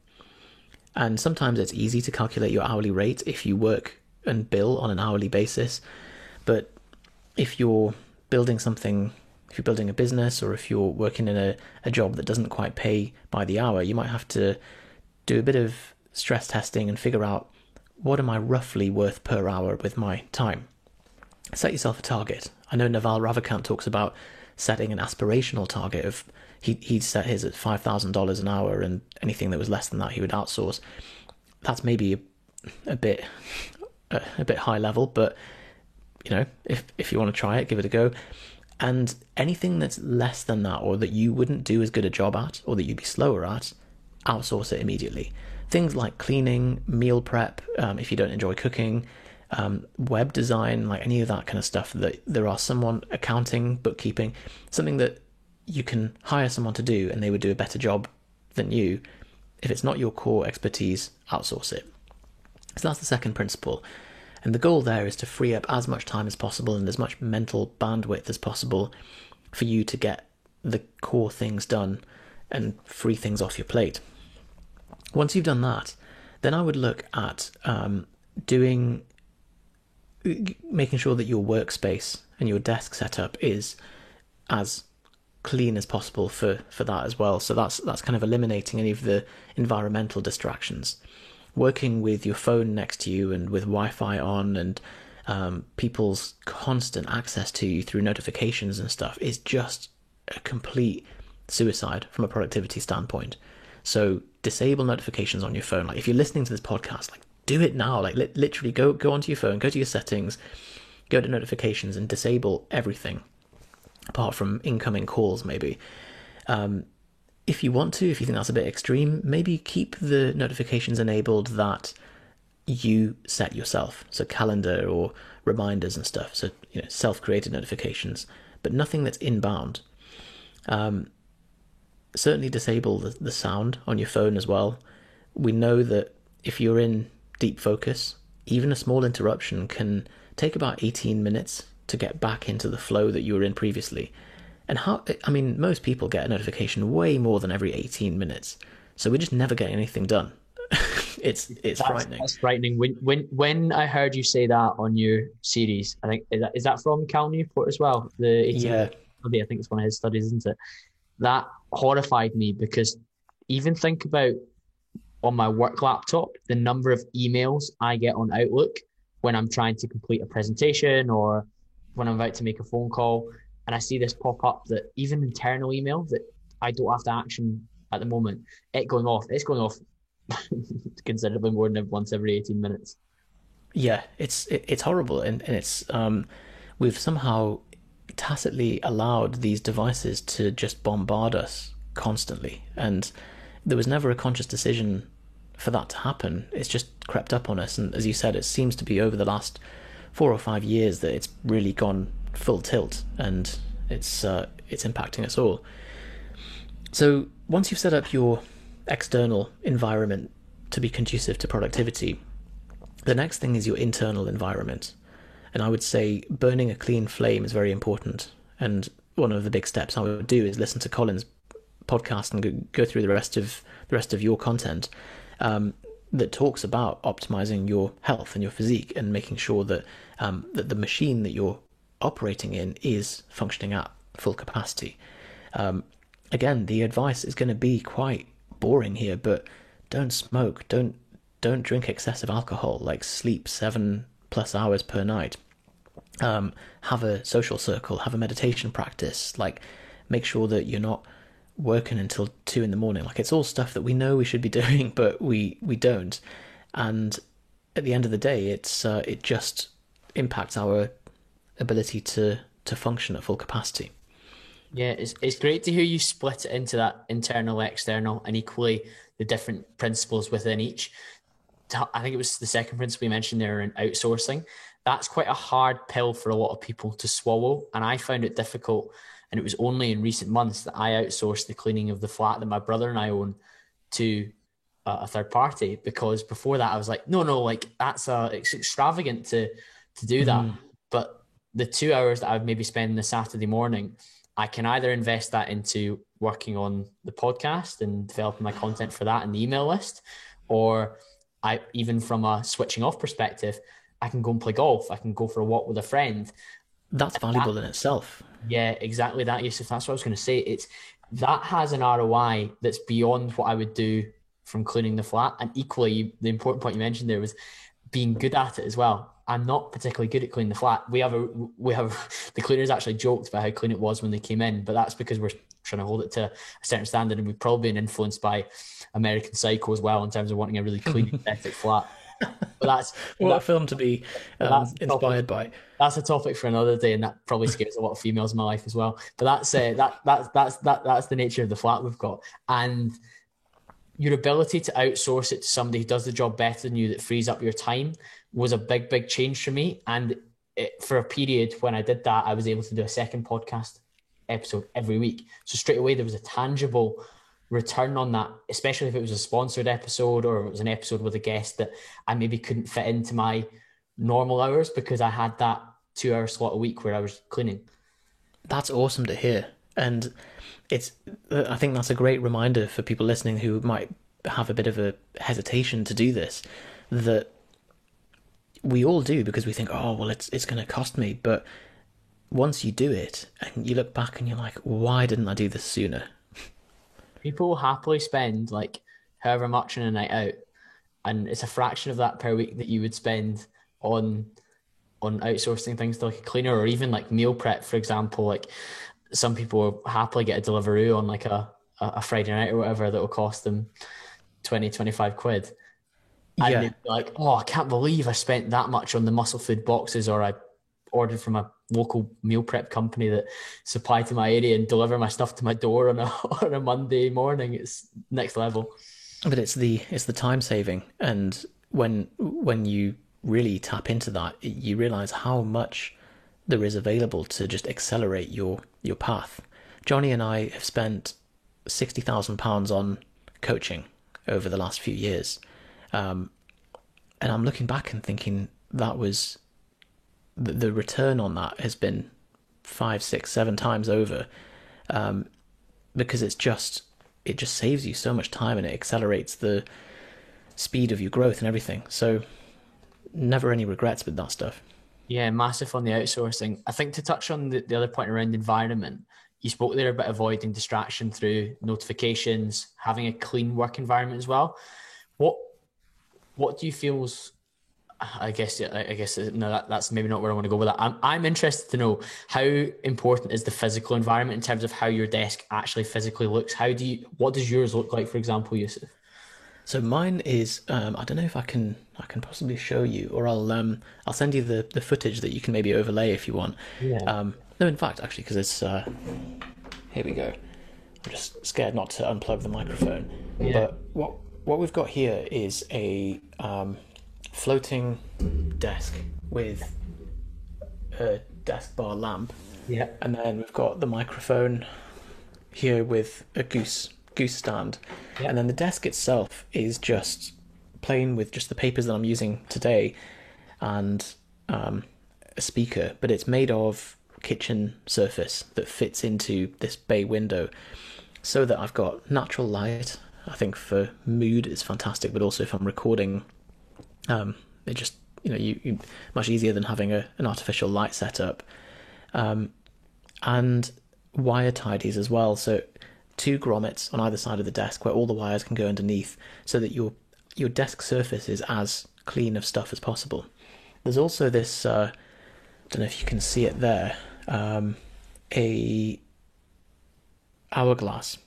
And sometimes it's easy to calculate your hourly rate if you work and bill on an hourly basis. But if you're building something, if you're building a business, or if you're working in a job that doesn't quite pay by the hour, you might have to do a bit of stress testing and figure out, what am I roughly worth per hour with my time? set yourself a target. I know Naval Ravikant talks about setting an aspirational target of he'd set his at $5,000 an hour, and anything that was less than that he would outsource. That's maybe a bit high level, but if you want to try it, give it a go. And anything that's less than that, or that you wouldn't do as good a job at, or that you'd be slower at, outsource it immediately. Things like cleaning, meal prep, if you don't enjoy cooking, web design, like any of that kind of stuff, that there are someone, accounting, bookkeeping, something that you can hire someone to do and they would do a better job than you. If it's not your core expertise, outsource it. So that's the second principle. And the goal there is to free up as much time as possible and as much mental bandwidth as possible for you to get the core things done and free things off your plate. Once you've done that, then I would look at making sure that your workspace and your desk setup is as clean as possible for that as well. So that's kind of eliminating any of the environmental distractions. Working with your phone next to you and with Wi-Fi on, and people's constant access to you through notifications and stuff is just a complete suicide from a productivity standpoint. So disable notifications on your phone. Like if you're listening to this podcast, like do it now. Like literally go onto your phone, go to your settings, go to notifications and disable everything apart from incoming calls maybe. If you want to, if you think that's a bit extreme, maybe keep the notifications enabled that you set yourself. So calendar or reminders and stuff. So, self-created notifications, but nothing that's inbound. Certainly disable the sound on your phone as well. We know that if you're in deep focus, even a small interruption can take about 18 minutes to get back into the flow that you were in previously. And most people get a notification way more than every 18 minutes. So we're just never getting anything done. It's frightening. That's frightening. When I heard you say that on your series, I think is that from Cal Newport as well? The 18 study, I think it's one of his studies, isn't it? That horrified me, because even think about on my work laptop, the number of emails I get on Outlook when I'm trying to complete a presentation or when I'm about to make a phone call. And I see this pop up that even internal email that I don't have to action at the moment, it's going off considerably more than once every 18 minutes. Yeah, it's horrible. And it's, we've somehow tacitly allowed these devices to just bombard us constantly. And there was never a conscious decision for that to happen. It's just crept up on us. And as you said, it seems to be over the last 4 or 5 years that it's really gone full tilt, and it's impacting us all. So once you've set up your external environment to be conducive to productivity, the next thing is your internal environment. And I would say burning a clean flame is very important. And one of the big steps I would do is listen to Colin's podcast and go through the rest of your content that talks about optimizing your health and your physique and making sure that that the machine that you're operating in is functioning at full capacity. Again, the advice is going to be quite boring here, but don't smoke, don't drink excessive alcohol, like sleep 7+ hours per night. Have a social circle, have a meditation practice, like make sure that you're not working until 2 a.m. Like it's all stuff that we know we should be doing, but we don't. And at the end of the day, it just impacts our ability to function at full capacity. Yeah, it's great to hear you split it into that internal, external, and equally the different principles within each. I think it was the second principle you mentioned there in outsourcing. That's quite a hard pill for a lot of people to swallow, and I found it difficult. And it was only in recent months that I outsourced the cleaning of the flat that my brother and I own to a third party, because before that I was like, no, like it's extravagant to do that. But the 2 hours that I would maybe spend on a Saturday morning, I can either invest that into working on the podcast and developing my content for that and the email list, or even from a switching off perspective, I can go and play golf. I can go for a walk with a friend. That's valuable in itself. Yeah, exactly that, Yusuf. That's what I was going to say. That has an ROI that's beyond what I would do from cleaning the flat. And equally, the important point you mentioned there was being good at it as well. I'm not particularly good at cleaning the flat. We have the cleaners actually joked about how clean it was when they came in, but that's because we're trying to hold it to a certain standard, and we've probably been influenced by American Psycho as well in terms of wanting a really clean, aesthetic flat. But What a film to be inspired by. That's a topic for another day, and that probably scares a lot of females in my life as well. But that's the nature of the flat we've got, and your ability to outsource it to somebody who does the job better than you, that frees up your time, was a big change for me. And for a period when I did that, I was able to do a second podcast episode every week. So straight away there was a tangible return on that, especially if it was a sponsored episode or it was an episode with a guest that I maybe couldn't fit into my normal hours, because I had that 2-hour slot a week where I was cleaning. That's awesome to hear. And I think that's a great reminder for people listening who might have a bit of a hesitation to do this, that we all do, because we think, oh, well, it's going to cost me. But once you do it and you look back and you're like, why didn't I do this sooner? People will happily spend like however much on a night out, and it's a fraction of that per week that you would spend on outsourcing things to like a cleaner, or even like meal prep, for example. Like some people will happily get a Deliveroo on like a Friday night or whatever that will cost them 20-25 quid. And they'd be like, oh, I can't believe I spent that much on the Muscle Food boxes, or I ordered from a local meal prep company that supply to my area and deliver my stuff to my door on a Monday morning. It's next level. But it's the time saving, and when you really tap into that, you realize how much there is available to just accelerate your path. Johnny and I have spent £60,000 on coaching over the last few years. And I'm looking back and thinking that was the return on that has been 5, 6, 7 times over, because it just saves you so much time and it accelerates the speed of your growth and everything. So never any regrets with that stuff. Yeah, massive on the outsourcing. I think to touch on the other point around environment, you spoke there about avoiding distraction through notifications, having a clean work environment as well. What do you feel's, I guess no, that's maybe not where I want to go with that. I'm interested to know, how important is the physical environment in terms of how your desk actually physically looks? What does yours look like, for example, Yusuf? So mine is, I don't know if I can possibly show you, or I'll send you the footage that you can maybe overlay if you want. Yeah. No, in fact, actually, because it's here we go. I'm just scared not to unplug the microphone. Yeah. But what we've got here is a floating desk with a desk bar lamp. Yeah. And then we've got the microphone here with a goose stand. Yeah. And then the desk itself is just plain with just the papers that I'm using today and a speaker, but it's made of kitchen surface that fits into this bay window so that I've got natural light. I think for mood it's fantastic, but also if I'm recording, it just, you much easier than having an artificial light setup, and wire tidies as well. So 2 grommets on either side of the desk where all the wires can go underneath, so that your desk surface is as clean of stuff as possible. There's also this, I don't know if you can see it there, a hourglass.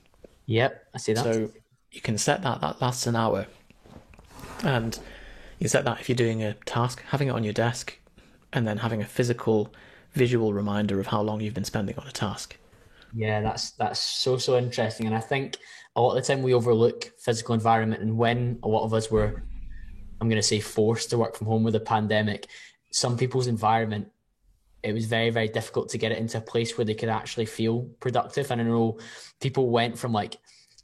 Yep, I see that. So you can set that lasts an hour, and you set that if you're doing a task, having it on your desk, and then having a physical visual reminder of how long you've been spending on a task. Yeah, that's so interesting. And I think a lot of the time we overlook physical environment, and when a lot of us were, I'm going to say, forced to work from home with the pandemic, some people's environment, it was very, very difficult to get it into a place where they could actually feel productive. And I know people went from like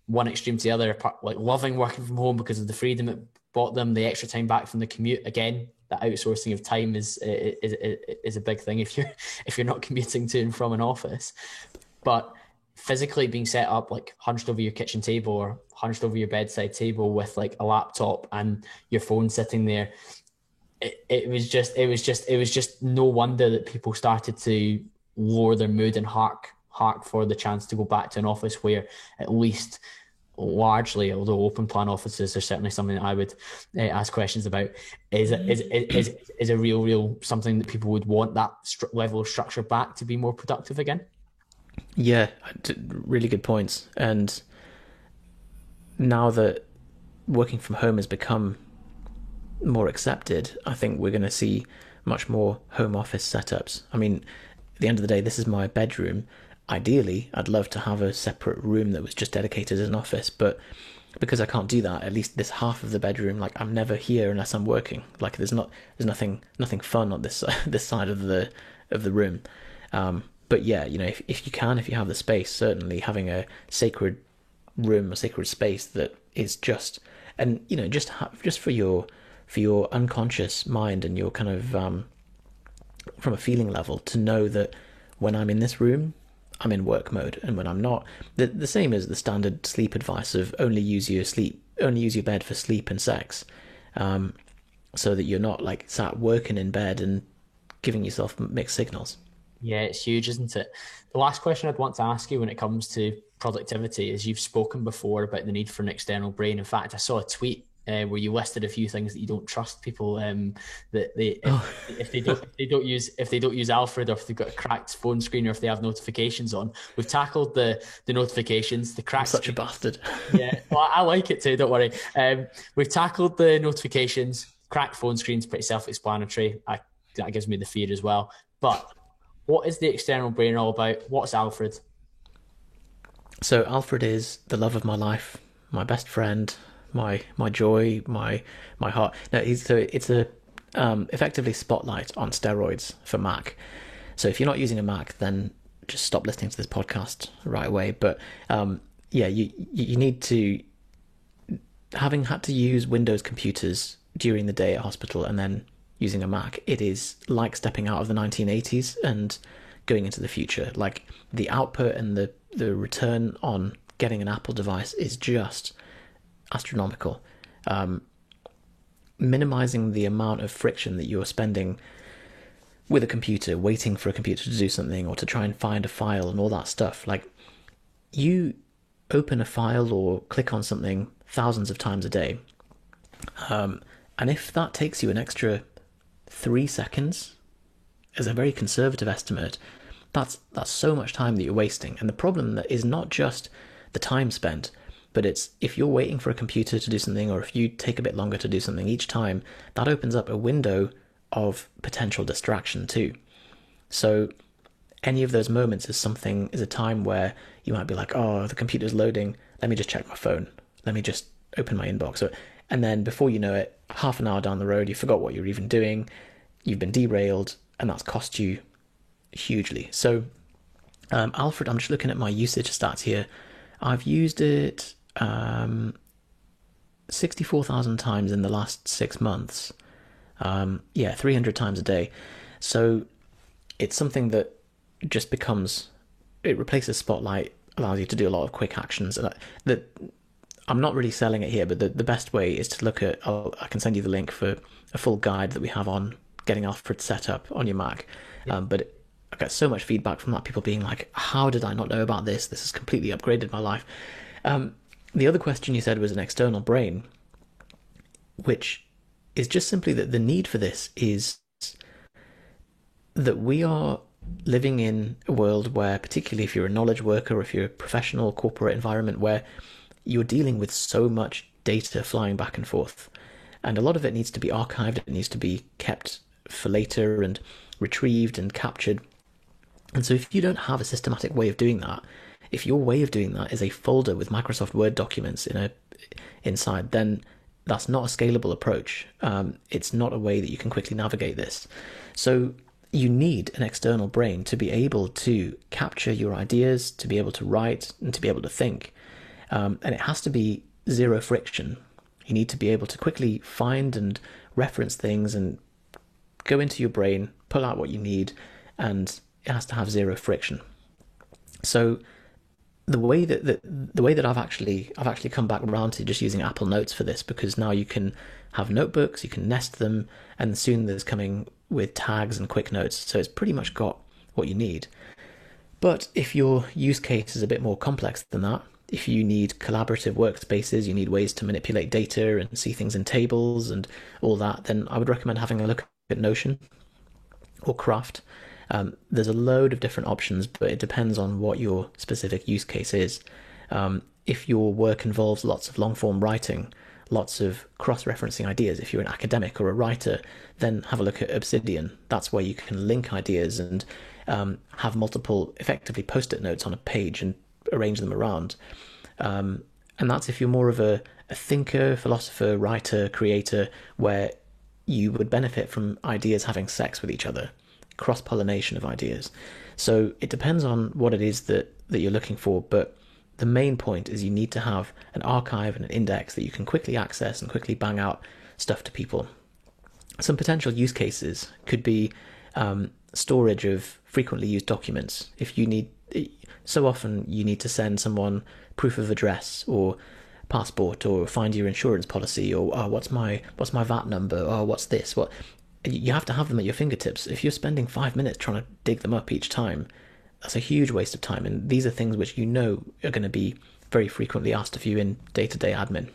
one extreme to the other, like loving working from home because of the freedom it bought them, the extra time back from the commute. Again, the outsourcing of time is a big thing if you're not commuting to and from an office. But physically being set up like hunched over your kitchen table or hunched over your bedside table with like a laptop and your phone sitting there, it was just no wonder that people started to lower their mood and hark for the chance to go back to an office where at least largely, although open plan offices are certainly something that I would ask questions about, is a real something that people would want that level of structure back to be more productive again. Yeah, really good points. And now that working from home has become more accepted, I think we're going to see much more home office setups. I mean, at the end of the day, this is my bedroom. Ideally, I'd love to have a separate room that was just dedicated as an office, but because I can't do that, at least this half of the bedroom, like I'm never here unless I'm working. Like there's nothing fun on this this side of the room. But yeah, you know, if you have the space, certainly having a sacred room, a sacred space that is just, and you know, just for your unconscious mind and your kind of from a feeling level to know that when I'm in this room, I'm in work mode, and when I'm not, the same as the standard sleep advice of only use your bed for sleep and sex, so that you're not like sat working in bed and giving yourself mixed signals. Yeah, it's huge, isn't it? The last question I'd want to ask you when it comes to productivity is you've spoken before about the need for an external brain. In fact, I saw a tweet where you listed a few things that you don't trust people that they if they don't use Alfred, or if they've got a cracked phone screen, or if they have notifications on. We've tackled the notifications, the cracked. I'm such a bastard. Yeah, well, I like it too. Don't worry. We've tackled the notifications. Cracked phone screens, pretty self-explanatory. That gives me the fear as well. But what is the external brain all about? What's Alfred? So Alfred is the love of my life, my best friend, my joy, my heart. No, it's a effectively Spotlight on steroids for Mac. So if you're not using a Mac, then just stop listening to this podcast right away. But yeah, you need to, having had to use Windows computers during the day at hospital and then using a Mac, it is like stepping out of the 1980s and going into the future. Like the output and the return on getting an Apple device is just astronomical. Minimizing the amount of friction that you're spending with a computer, waiting for a computer to do something or to try and find a file and all that stuff. Like you open a file or click on something thousands of times a day. And if that takes you an extra 3 seconds, as a very conservative estimate, that's so much time that you're wasting. And the problem that is not just the time spent, but it's if you're waiting for a computer to do something, or if you take a bit longer to do something each time, that opens up a window of potential distraction too. So any of those moments is a time where you might be like, oh, the computer's loading, let me just check my phone, let me just open my inbox. And then before you know it, half an hour down the road, you forgot what you're even doing, you've been derailed, and that's cost you hugely. So Alfred, I'm just looking at my usage stats here. I've used it 64,000 times in the last 6 months. 300 times a day. So it's something that just it replaces Spotlight, allows you to do a lot of quick actions. And I'm not really selling it here, but the best way is to look at, I can send you the link for a full guide that we have on getting Alfred set up on your Mac. Yeah. But I got so much feedback from that, people being like, how did I not know about this? This has completely upgraded my life. The other question you said was an external brain, which is just simply that the need for this is that we are living in a world where, particularly if you're a knowledge worker or if you're a professional corporate environment, where you're dealing with so much data flying back and forth. And a lot of it needs to be archived, it needs to be kept for later and retrieved and captured. And so if you don't have a systematic way of doing that, if your way of doing that is a folder with Microsoft Word documents inside, then that's not a scalable approach. It's not a way that you can quickly navigate this. So you need an external brain to be able to capture your ideas, to be able to write, and to be able to think. And it has to be zero friction. You need to be able to quickly find and reference things and go into your brain, pull out what you need, and it has to have zero friction. So the way that I've actually come back around to just using Apple Notes for this, because now you can have notebooks, you can nest them, and soon there's coming with tags and quick notes. So it's pretty much got what you need. But if your use case is a bit more complex than that, If you need collaborative workspaces, you need ways to manipulate data and see things in tables and all that, then I would recommend having a look at Notion or Craft. There's a load of different options, but it depends on what your specific use case is. If your work involves lots of long-form writing, lots of cross-referencing ideas, if you're an academic or a writer, then have a look at Obsidian. That's where you can link ideas and have multiple, effectively, post-it notes on a page and arrange them around. And that's if you're more of a thinker, philosopher, writer, creator, where you would benefit from ideas having sex with each other, cross-pollination of ideas. So it depends on what it is that you're looking for, but the main point is you need to have an archive and an index that you can quickly access and quickly bang out stuff to people. Some potential use cases could be storage of frequently used documents. If you need, so often you need to send someone proof of address or passport or find your insurance policy or what's my VAT number or what's this, what you have to have them at your fingertips. If you're spending 5 minutes trying to dig them up each time, that's a huge waste of time. And these are things which you know are going to be very frequently asked of you in day-to-day admin.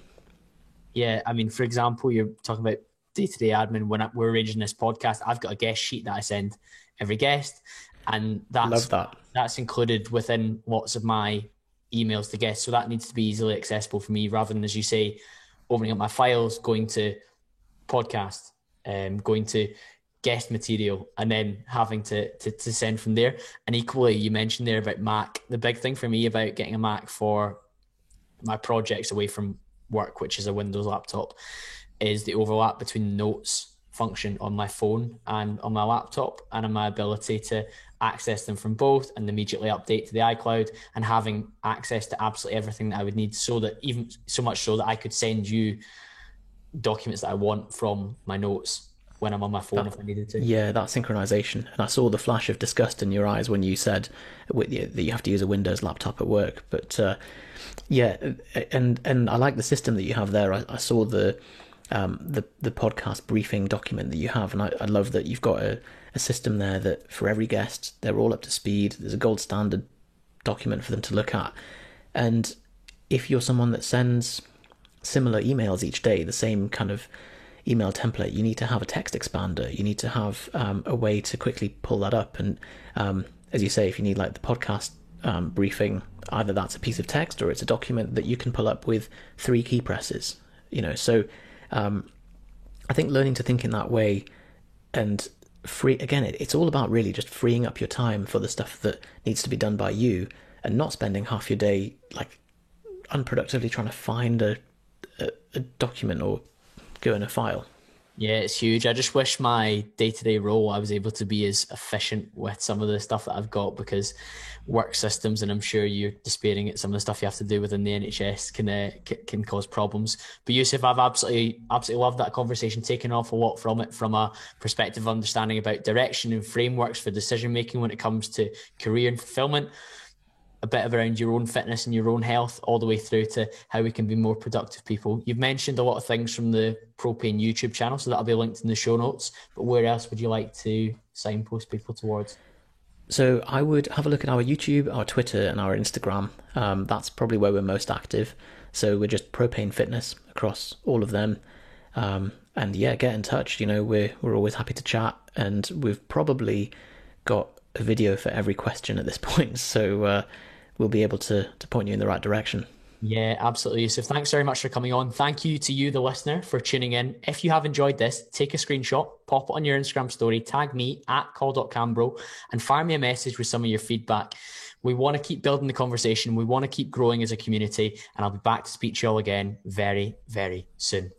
Yeah, I mean, for example, you're talking about day-to-day admin. When we're arranging this podcast, I've got a guest sheet that I send every guest, and that's included within lots of my emails to guests. So that needs to be easily accessible for me, rather than, as you say, opening up my files, going to podcast, going to guest material, and then having to send from there. And equally, you mentioned there about Mac. The big thing for me about getting a Mac for my projects away from work, which is a Windows laptop, is the overlap between notes function on my phone and on my laptop, and on my ability to access them from both and immediately update to the iCloud, and having access to absolutely everything that I would need, so that even so much so that I could send you documents that I want from my notes when I'm on my phone if I needed to. Yeah, that synchronization. And I saw the flash of disgust in your eyes when you said that you have to use a Windows laptop at work. But yeah, and I like the system that you have there. I saw the podcast briefing document that you have, and I love that you've got a system there that for every guest, they're all up to speed. There's a gold standard document for them to look at. And if you're someone that sends similar emails each day, the same kind of email template, you need to have a text expander. You need to have a way to quickly pull that up. And as you say, if you need like the podcast briefing, either that's a piece of text or it's a document that you can pull up with 3 key presses. So I think learning to think in that way, and it's all about really just freeing up your time for the stuff that needs to be done by you, and not spending half your day like unproductively trying to find a document or go in a file. Yeah, it's huge. I just wish my day-to-day role, I was able to be as efficient with some of the stuff that I've got, because work systems, and I'm sure you're despairing at some of the stuff you have to do within the NHS, can cause problems. But Yusuf, I've absolutely loved that conversation, taking off a lot from it, from a perspective of understanding about direction and frameworks for decision-making when it comes to career and fulfillment, a bit around your own fitness and your own health, all the way through to how we can be more productive people. You've mentioned a lot of things from the Propane YouTube channel, so that'll be linked in the show notes. But where else would you like to signpost people towards? So I would have a look at our YouTube, our Twitter, and our Instagram. That's probably where we're most active. So we're just Propane Fitness across all of them. And yeah, get in touch. We're always happy to chat, and we've probably got a video for every question at this point. So we'll be able to point you in the right direction. Yeah, absolutely, Yusuf. Thanks very much for coming on. Thank you to you, the listener, for tuning in. If you have enjoyed this, take a screenshot, pop it on your Instagram story, tag me at call.cambro, and fire me a message with some of your feedback. We want to keep building the conversation. We want to keep growing as a community, and I'll be back to speak to you all again very, very soon.